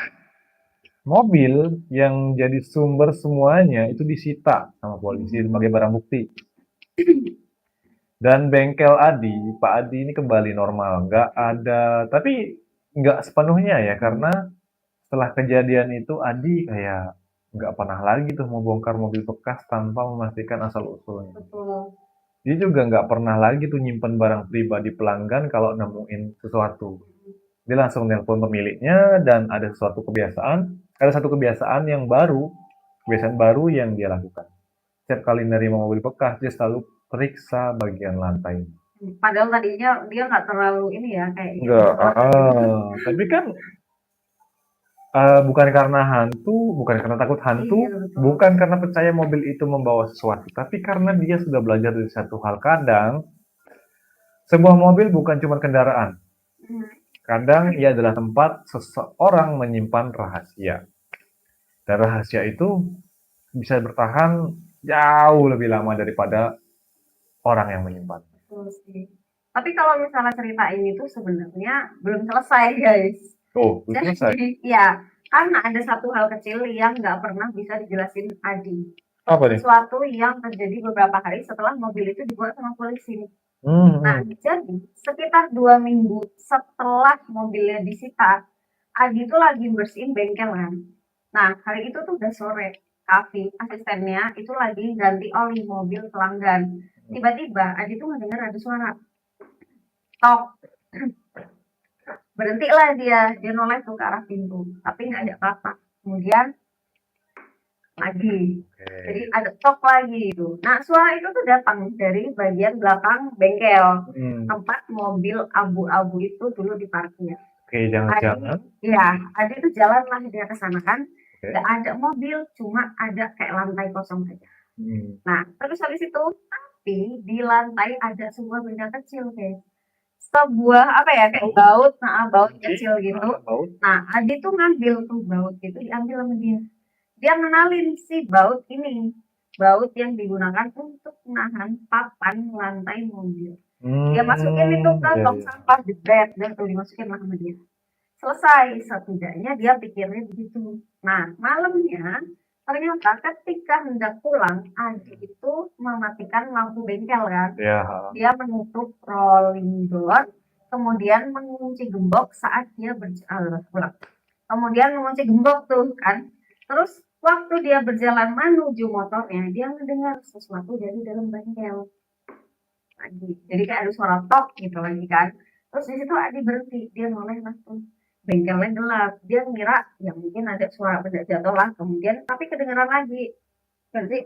mobil yang jadi sumber semuanya itu disita sama polisi sebagai barang bukti. Dan bengkel Adi, Pak Adi ini kembali normal. Nggak ada, tapi nggak sepenuhnya ya, karena setelah kejadian itu Adi kayak nggak pernah lagi tuh mau bongkar mobil bekas tanpa memastikan asal usulnya. Betul. Dia juga nggak pernah lagi tuh nyimpen barang pribadi pelanggan kalau nemuin sesuatu. Dia langsung nelpon pemiliknya dan ada satu kebiasaan yang baru, kebiasaan baru yang dia lakukan. Setiap kali nerima mobil bekas, dia selalu periksa bagian lantai. Padahal tadinya dia nggak terlalu ini ya kayak gitu. Enggak, tapi kan bukan karena hantu, bukan karena takut hantu, Iya, betul. bukan karena percaya mobil itu membawa sesuatu, tapi karena dia sudah belajar dari satu hal. Kadang, sebuah mobil bukan cuma kendaraan. Kadang ia adalah tempat seseorang menyimpan rahasia. Dan rahasia itu bisa bertahan jauh lebih lama daripada orang yang menyimpan. Betul sih. Tapi kalau misalnya cerita ini tuh sebenarnya belum selesai, guys. Oh, belum selesai. Jadi, ya, karena ada satu hal kecil yang nggak pernah bisa dijelasin Adi. Apa nih? Sesuatu yang terjadi beberapa hari setelah mobil itu dibuat sama polisi. Nah, jadi sekitar 2 minggu setelah mobilnya disita, Adi itu lagi bersihin bengkel kan. Nah, hari itu tuh udah sore. Kavi, asistennya, itu lagi ganti oli mobil pelanggan. Tiba-tiba Adi tuh ngedenger ada suara. Tok. Berhentilah dia noleh tuh ke arah pintu. Tapi nggak ada apa-apa. Kemudian lagi. Jadi ada tok lagi itu. Nah, suara itu tuh datang dari bagian belakang bengkel. Tempat mobil abu-abu itu dulu diparkir. Oke, jangan-jangan. Iya, Adi tuh jalan lah dia ke sana kan. Nggak ada mobil, cuma ada kayak lantai kosong saja. Nah, terus habis itu, tapi di lantai ada sebuah benda kecil, guys. Sebuah apa ya, kayak baut kecil gitu. Nah, Adi tuh ngambil tuh baut itu, diambil sama dia. Dia mengenalin si baut ini, baut yang digunakan untuk menahan papan lantai mobil. Dia masukin itu ke tong sampah, jebret, dan tuh dimasukin lah sama dia. Selesai, setidaknya dia pikirnya begitu. Nah, malamnya ternyata ketika hendak pulang, Adi itu mematikan lampu bengkel kan. Dia menutup rolling door, kemudian mengunci gembok saat dia pulang. Kemudian mengunci gembok tuh kan. Terus waktu dia berjalan menuju motornya, dia mendengar sesuatu dari dalam bengkel. Adi. Jadi kayak ada suara tok gitu lagi kan. Terus di situ Adi berhenti, dia noleh langsung. Bengkelnya gelap, dia ngira ya mungkin ada suara benda jatuh lah, kemudian tapi kedengeran lagi. Jadi,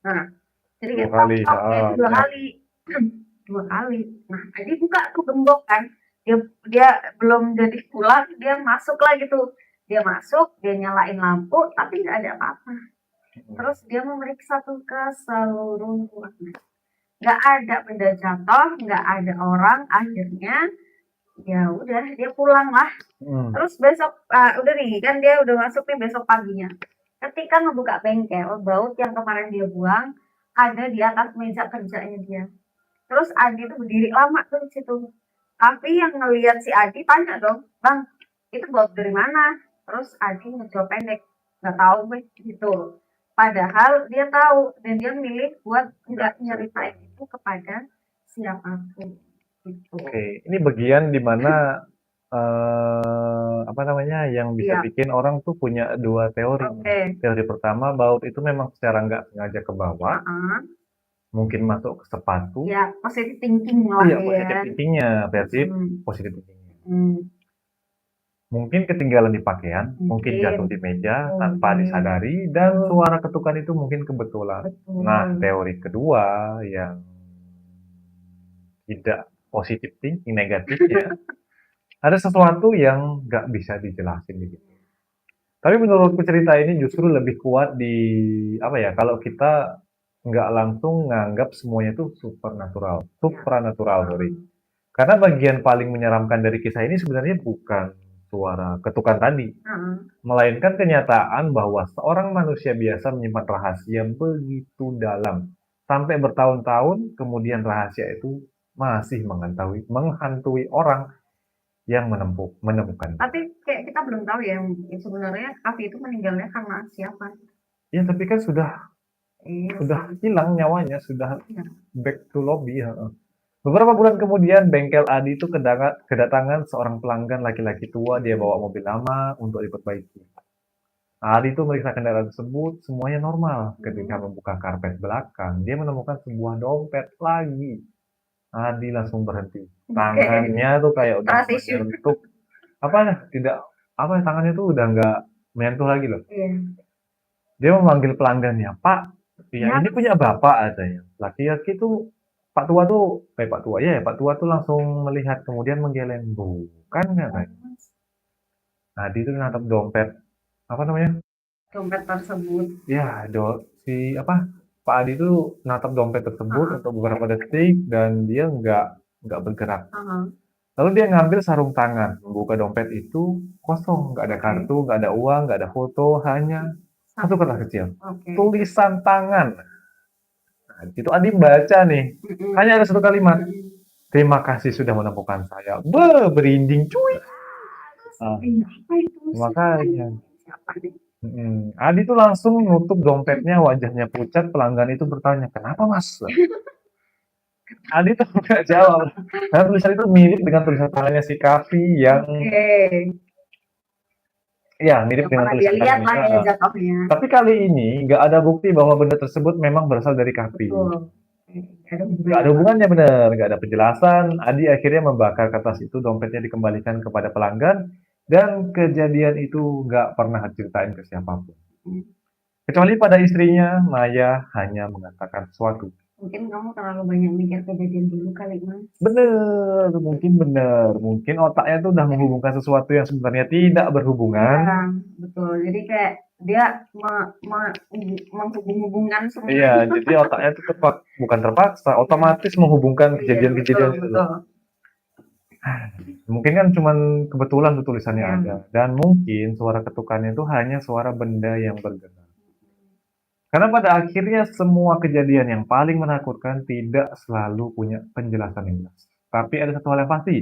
nah, jadi kayak tok itu dua kali. Dua kali. Nah, Adi buka tuh gembok kan. Dia belum jadi pulang, dia masuk lagi tuh. Dia masuk, dia nyalain lampu, tapi nggak ada apa-apa. Terus dia memeriksa tuh ke seluruh ruangan. Nggak ada benda jatuh, nggak ada orang. Akhirnya ya udah dia pulang lah. Terus besok udah nih kan dia udah masuk nih besok paginya. Ketika ngebuka bengkel, baut yang kemarin dia buang ada di atas meja kerjanya dia. Terus Adi tuh berdiri lama tuh di situ. Tapi yang ngelihat si Adi tanya dong, "Bang, itu bawa dari mana?" Terus Adi ngejawab pendek, "Nggak tahu gue," gitu. Padahal dia tahu dan dia milih buat nggak nyeritain itu kepada siapapun gitu. Oke, ini bagian di mana apa namanya yang bisa Iya, bikin orang tuh punya dua teori. oke. Teori pertama, baut itu memang secara nggak sengaja ke bawah, Heeh. mungkin masuk ke sepatu. Ya, positive thinking lah Iya, ya. positif thinkingnya, versi Hmm. positif thinkingnya. Hmm. Mungkin ketinggalan di pakaian, mungkin jatuh di meja tanpa Mungkin. disadari, dan suara ketukan itu mungkin kebetulan. Betul. Nah, teori kedua yang tidak positif thinking, negatifnya, ada sesuatu yang nggak bisa dijelasin gitu. Tapi menurutku cerita ini justru lebih kuat di apa ya? Kalau kita nggak langsung nganggap semuanya itu supranatural, sorry. Karena bagian paling menyeramkan dari kisah ini sebenarnya bukan suara ketukan tadi, Heeh. melainkan kenyataan bahwa seorang manusia biasa menyimpan rahasia begitu dalam sampai bertahun-tahun, kemudian rahasia itu masih menghantui orang yang menemukan. Tapi kayak kita belum tahu ya sebenarnya Kavi itu meninggalnya karena siapa. Ya, tapi kan sudah Iya. hilang nyawanya, sudah Iya. back to lobby. Heeh. Beberapa bulan kemudian, bengkel Adi itu kedatangan seorang pelanggan laki-laki tua. Dia bawa mobil lama untuk diperbaiki. Adi itu meriksa kendaraan tersebut, semuanya normal. Ketika membuka karpet belakang, dia menemukan sebuah dompet lagi. Adi langsung berhenti. Tangannya tuh kayak udah Trust issue. menyentuh, tidak, tangannya tuh udah nggak menyentuh lagi loh. Iya. Dia memanggil pelanggannya, "Pak, ya Ya, ini punya Bapak," katanya. Laki-laki tuh, Pak tua, ya Pak tua tuh langsung melihat kemudian menggeleng, "Bukan," katanya. Adi itu natap dompet, apa namanya? dompet tersebut. Ya, Pak Adi itu natap dompet tersebut Heeh. untuk beberapa detik dan dia nggak bergerak. Heeh. Lalu dia ngambil sarung tangan, membuka dompet itu kosong, nggak ada kartu, nggak ada uang, nggak ada foto, hanya satu kertas kecil, Oke. tulisan tangan. Nah, itu Adi baca nih, hanya ada satu kalimat, "Terima kasih sudah menemukan saya." Berinding cuy. Ah, Apa itu? makanya. Siapa nih? Adi tuh langsung nutup dompetnya, wajahnya pucat. Pelanggan itu bertanya, "Kenapa mas?" Adi tuh nggak jawab. Karena tulisan itu mirip dengan tulisan tangannya si Kavi yang, Oke. ya mirip Yang dengan pernah dia tulisan lihat lah tangannya. ya jatuhnya. Tapi kali ini nggak ada bukti bahwa benda tersebut memang berasal dari Kavi. Betul. Ada Nggak ada hubungannya, bener, nggak ada penjelasan. Adi akhirnya membakar kertas itu, dompetnya dikembalikan kepada pelanggan, dan kejadian itu nggak pernah diceritain ke siapapun. Kecuali pada istrinya, Maya hanya mengatakan sesuatu. Mungkin kamu terlalu banyak mikir kejadian dulu kali, Mas. Bener. Mungkin otaknya tuh udah menghubungkan sesuatu yang sebenarnya tidak berhubungan. Iya, betul. Jadi kayak dia menghubung-hubungkan semua. Iya, jadi otaknya tuh bukan terpaksa, otomatis menghubungkan Iya, kejadian-kejadian itu. betul. Mungkin kan cuman kebetulan tuh tulisannya Iya. ada. Dan mungkin suara ketukannya itu hanya suara benda yang bergerak. Karena pada akhirnya semua kejadian yang paling menakutkan tidak selalu punya penjelasan yang jelas. Tapi ada satu hal yang pasti,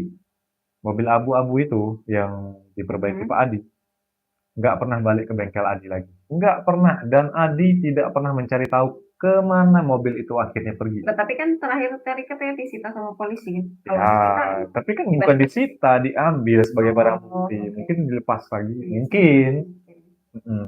mobil abu-abu itu yang diperbaiki Pak Adi nggak pernah balik ke bengkel Adi lagi. Nggak pernah. Dan Adi tidak pernah mencari tahu kemana mobil itu akhirnya pergi. Nah, tapi kan terakhir katanya disita sama polisi kan? Kalau Ya, disita, tapi kan bukan disita, diambil sebagai barang bukti. Mungkin dilepas lagi, mungkin. Mm-mm.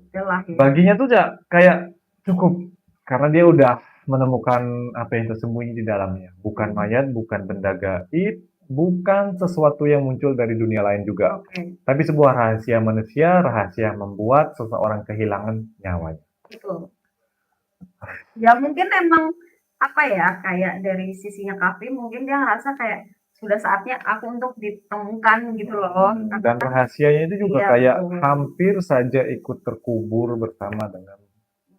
Udahlah ya. Baginya tuh ya kayak cukup, karena dia udah menemukan apa yang tersembunyi di dalamnya. Bukan mayat, bukan benda gaib, bukan sesuatu yang muncul dari dunia lain juga. Oke. Tapi sebuah rahasia manusia, rahasia yang membuat seseorang kehilangan nyawanya. Betul. Ya mungkin emang apa ya, kayak dari sisinya Kavi mungkin dia ngerasa kayak sudah saatnya aku untuk ditemukan gitu loh. Dan rahasianya itu juga Iya, kayak betul. hampir saja ikut terkubur bersama dengan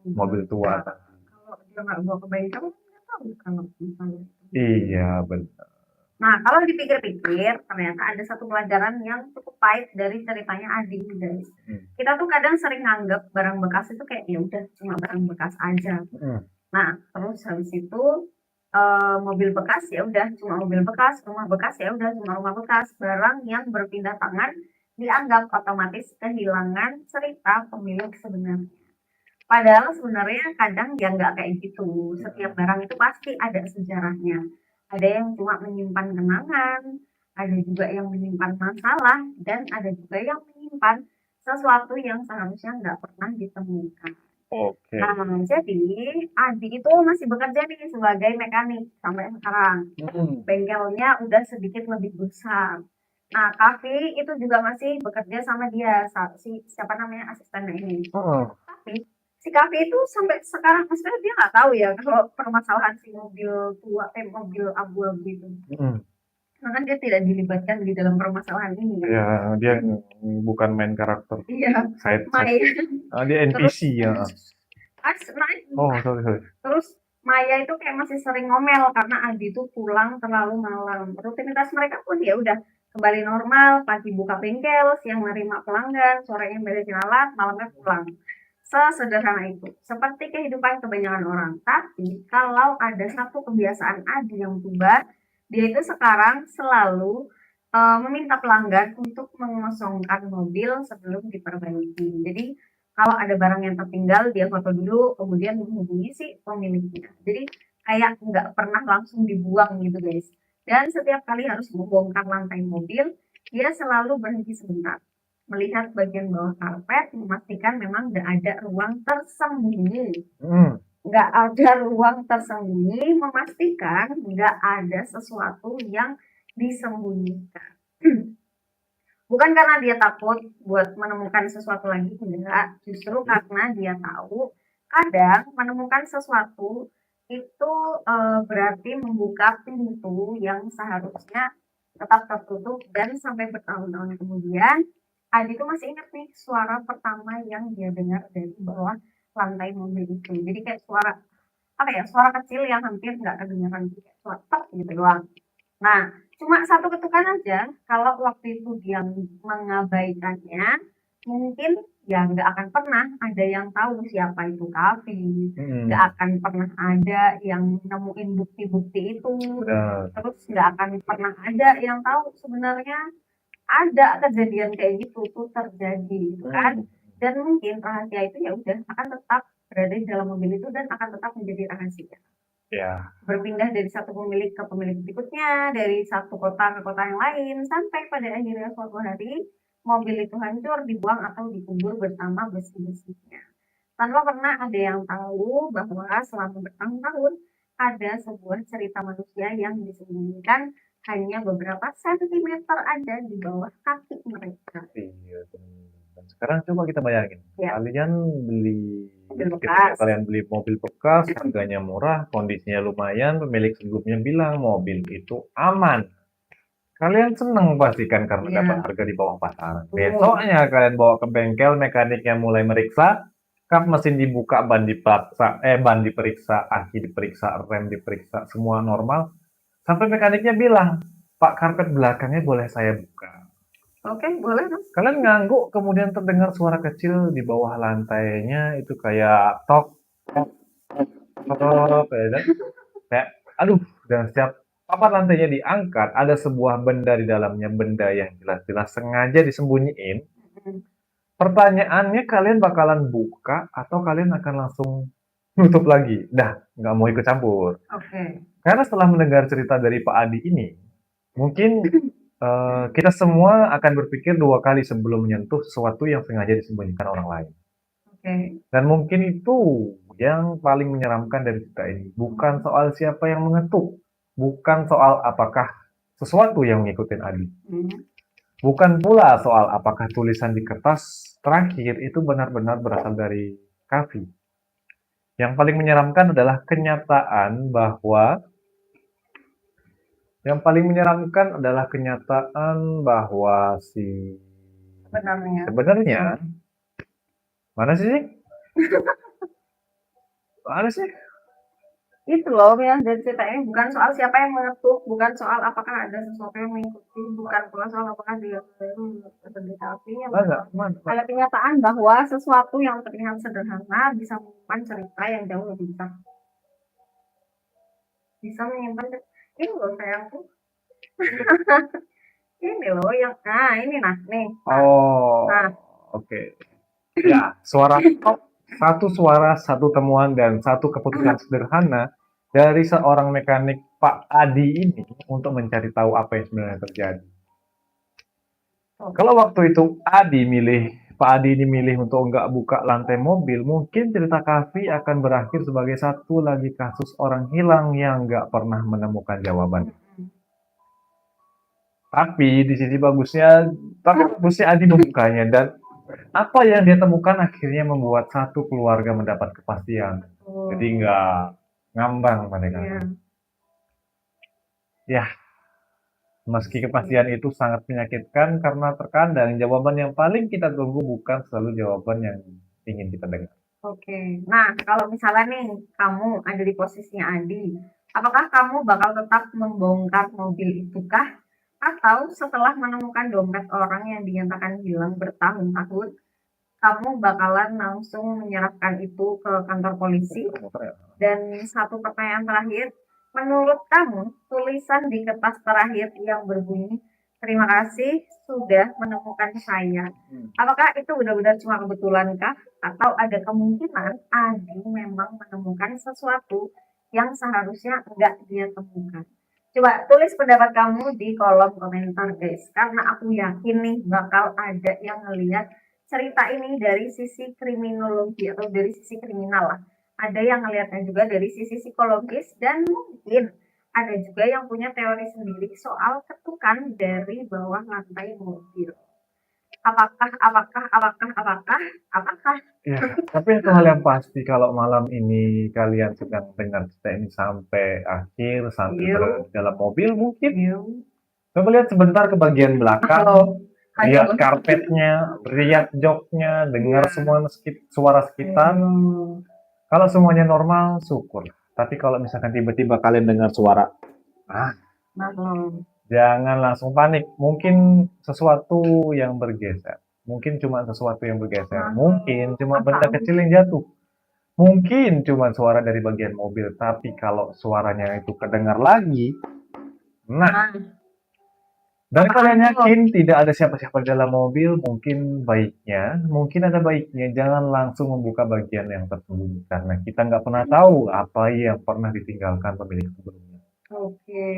mobil tua. Kalau dia nggak bawa ke bengkel, nggak tahu kalau misalnya. Iya, benar. Nah, kalau dipikir-pikir, ternyata ada satu pelajaran yang cukup pahit dari ceritanya Adi, guys. Kita tuh kadang sering nganggep barang bekas itu kayak ya udah cuma barang bekas aja. Nah, terus habis itu mobil bekas ya udah cuma mobil bekas, rumah bekas ya udah cuma rumah bekas. Barang yang berpindah tangan dianggap otomatis kehilangan cerita pemilik sebenarnya. Padahal sebenarnya kadang ya nggak kayak gitu. Setiap barang itu pasti ada sejarahnya. Ada yang cuma menyimpan kenangan, ada juga yang menyimpan masalah, dan ada juga yang menyimpan sesuatu yang seharusnya nggak pernah ditemukan. Oke. Nah, jadi Adi itu masih bekerja nih sebagai mekanik sampai sekarang. Bengkelnya udah sedikit lebih besar. Nah, Kavi itu juga masih bekerja sama dia, siapa namanya asistennya ini. Oh, Tapi si Kavi itu sampai sekarang maksudnya dia nggak tahu ya kalau permasalahan si mobil tua, mobil abu-abu itu. Karena dia tidak dilibatkan di dalam permasalahan ini ya. ya dia bukan main karakter. Iya, Side. Maya. Dia NPC ya. Sorry. Terus Maya itu kayak masih sering ngomel karena Adi itu pulang terlalu malam. Rutinitas mereka pun ya udah kembali normal, pagi buka bengkel, siang menerima pelanggan, sorenya beresin alat, malamnya pulang. Sesederhana itu, seperti kehidupan kebanyakan orang. Tapi kalau ada satu kebiasaan Adi yang berubah, dia itu sekarang selalu meminta pelanggan untuk mengosongkan mobil sebelum diperbaiki. Jadi kalau ada barang yang tertinggal, dia foto dulu, kemudian menghubungi si pemiliknya. Jadi kayak nggak pernah langsung dibuang gitu guys. Dan setiap kali harus membongkar lantai mobil, dia selalu berhenti sebentar, melihat bagian bawah karpet, memastikan memang nggak ada ruang tersembunyi. Nggak ada ruang tersembunyi, memastikan nggak ada sesuatu yang disembunyikan. Bukan karena dia takut buat menemukan sesuatu lagi, enggak. Justru karena dia tahu kadang menemukan sesuatu itu berarti membuka pintu yang seharusnya tetap tertutup, dan sampai bertahun-tahun kemudian Adi itu masih ingat nih suara pertama yang dia dengar dari bawah lantai mobil itu. Jadi kayak suara apa ya, suara kecil yang hampir nggak kedengaran, kayak suara tek gitu doang. Nah, cuma satu ketukan aja, kalau waktu itu dia mengabaikannya, mungkin ya nggak akan pernah ada yang tahu siapa itu Kavi, nggak akan pernah ada yang nemuin bukti-bukti itu, terus nggak akan pernah ada yang tahu sebenarnya ada kejadian kayak gitu tuh terjadi, gitu kan? Dan mungkin rahasia itu ya udah akan tetap berada di dalam mobil itu dan akan tetap menjadi rahasia. Ya. Berpindah dari satu pemilik ke pemilik berikutnya, dari satu kota ke kota yang lain, sampai pada akhirnya suatu hari mobil itu hancur, dibuang atau dikubur bersama besi-besinya. Tanpa pernah ada yang tahu bahwa selama bertahun-tahun ada sebuah cerita manusia yang disembunyikan hanya beberapa sentimeter aja di bawah kaki mereka. Iya. Dan sekarang coba kita bayangin, kalian beli Mobil ketika bekas. kalian beli mobil bekas, harganya murah, kondisinya lumayan, pemilik sebelumnya bilang mobil itu aman. Kalian seneng pastikan karena dapat harga di bawah pasaran. Besoknya kalian bawa ke bengkel, mekaniknya mulai meriksa, kap mesin dibuka, ban diperiksa, aki diperiksa, rem diperiksa, semua normal. Sampai mekaniknya bilang, Pak, karpet belakangnya boleh saya buka. Oke, boleh Mas. Kalian ngangguk, kemudian terdengar suara kecil di bawah lantainya itu kayak tok, kayak aduh, dan setiap papan lantainya diangkat, ada sebuah benda di dalamnya, benda yang jelas-jelas sengaja disembunyiin. Pertanyaannya, kalian bakalan buka atau kalian akan langsung nutup lagi? Dah, nggak mau ikut campur. Karena setelah mendengar cerita dari Pak Adi ini, mungkin kita semua akan berpikir 2 kali sebelum menyentuh sesuatu yang sengaja disembunyikan orang lain. Dan mungkin itu yang paling menyeramkan dari cerita ini. Bukan soal siapa yang mengetuk, bukan soal apakah sesuatu yang mengikuti Adi. Bukan pula soal apakah tulisan di kertas terakhir itu benar-benar berasal dari Kavi. Yang paling menyeramkan adalah kenyataan bahwa sebenarnya mana sih? Itu loh yang dari cerita ini, bukan soal siapa yang mengetuk, bukan soal apakah ada sesuatu yang mengikuti, bukan pula soal apakah dia tapi ada kenyataan bahwa sesuatu yang terlihat sederhana bisa menyimpan cerita yang jauh lebih besar. bisa menyimpan ini loh sayangku. Ini loh yang ini nih. Oh, Nah. oke. Ya, satu suara, satu temuan, dan satu keputusan sederhana dari seorang mekanik Pak Adi ini untuk mencari tahu apa yang sebenarnya terjadi. Kalau waktu itu Pak Adi ini milih untuk nggak buka lantai mobil, mungkin cerita Kavi akan berakhir sebagai satu lagi kasus orang hilang yang nggak pernah menemukan jawaban. Tapi di sisi bagusnya Adi membukanya, dan apa yang dia temukan akhirnya membuat satu keluarga mendapat kepastian. Jadi nggak ngambang mereka. Ya, meski kepastian itu sangat menyakitkan karena terkadang jawaban yang paling kita tunggu bukan selalu jawaban yang ingin kita dengar. Oke, nah kalau misalnya nih kamu ada di posisinya Adi, apakah kamu bakal tetap membongkar mobil itu kah? Atau setelah menemukan dompet orang yang dinyatakan hilang bertahun-tahun, kamu bakalan langsung menyerahkan itu ke kantor polisi? Dan satu pertanyaan terakhir, menurut kamu tulisan di kertas terakhir yang berbunyi terima kasih sudah menemukan saya, apakah itu benar-benar cuma kebetulan kah? Atau ada kemungkinan Adi memang menemukan sesuatu yang seharusnya enggak dia temukan? Coba tulis pendapat kamu di kolom komentar guys, karena aku yakin nih bakal ada yang ngelihat cerita ini dari sisi kriminologi atau dari sisi kriminal lah. Ada yang ngelihatnya juga dari sisi psikologis, dan mungkin ada juga yang punya teori sendiri soal ketukan dari bawah lantai mobil. Apakah? Ya, tapi itu hal yang pasti kalau malam ini kalian sedang dengar cerita ini sampai akhir, sampai berada di dalam mobil mungkin. Coba lihat sebentar ke bagian belakang, lihat karpetnya, lihat joknya, dengar semua suara sekitar. Kalau semuanya normal, syukur. Tapi kalau misalkan tiba-tiba kalian dengar suara, jangan langsung panik. Mungkin sesuatu yang bergeser. Mungkin cuma sesuatu yang bergeser. Mungkin cuma benda kecil yang jatuh. Mungkin cuma suara dari bagian mobil. Tapi kalau suaranya itu kedengar lagi, dan kalian yakin tidak ada siapa-siapa dalam mobil, mungkin ada baiknya jangan langsung membuka bagian yang tersembunyi, karena kita nggak pernah tahu apa yang pernah ditinggalkan pemilik sebelumnya. Oke.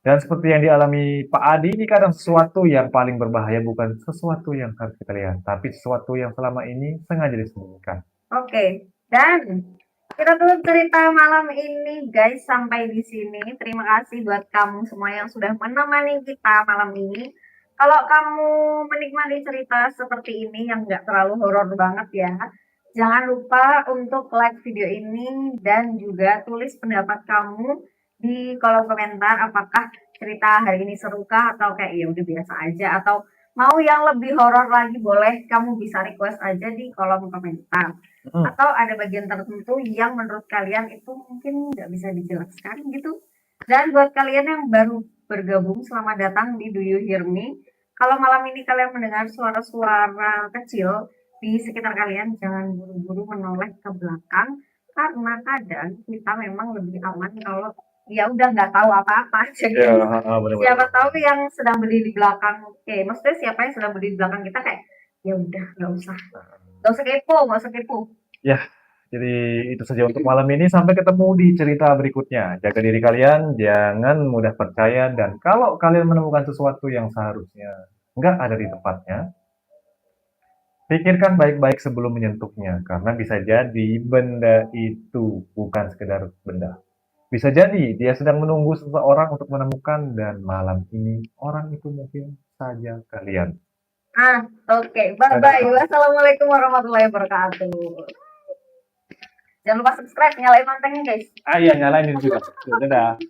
Dan seperti yang dialami Pak Adi, ini kadang sesuatu yang paling berbahaya bukan sesuatu yang harus kita lihat, tapi sesuatu yang selama ini sengaja disembunyikan. Oke, dan kita tutup cerita malam ini guys sampai di sini. Terima kasih buat kamu semua yang sudah menemani kita malam ini. Kalau kamu menikmati cerita seperti ini yang nggak terlalu horor banget ya, jangan lupa untuk like video ini dan juga tulis pendapat kamu di kolom komentar. Apakah cerita hari ini seru kah, atau kayak ya udah biasa aja, atau mau yang lebih horor lagi, boleh kamu bisa request aja di kolom komentar. Atau ada bagian tertentu yang menurut kalian itu mungkin nggak bisa dijelaskan gitu. Dan buat kalian yang baru bergabung, selamat datang di Do You Hear Me. Kalau malam ini kalian mendengar suara-suara kecil di sekitar kalian, jangan buru-buru menoleh ke belakang, karena kadang kita memang lebih aman kalau ya udah nggak tahu apa-apa. Jadi siapa tahu yang sedang berdiri di belakang, maksudnya siapa yang sedang berdiri di belakang kita, kayak ya udah nggak usah kepo. Ya, jadi itu saja untuk malam ini. Sampai ketemu di cerita berikutnya. Jaga diri kalian, jangan mudah percaya, dan kalau kalian menemukan sesuatu yang seharusnya nggak ada di tempatnya, pikirkan baik-baik sebelum menyentuhnya, karena bisa jadi benda itu bukan sekedar benda. Bisa jadi dia sedang menunggu seseorang untuk menemukan, dan malam ini orang itu mungkin saja kalian. Oke. Bye-bye. Wassalamualaikum warahmatullahi wabarakatuh. Jangan lupa subscribe, nyalain loncengnya guys. Iya, nyalain juga. Dadah.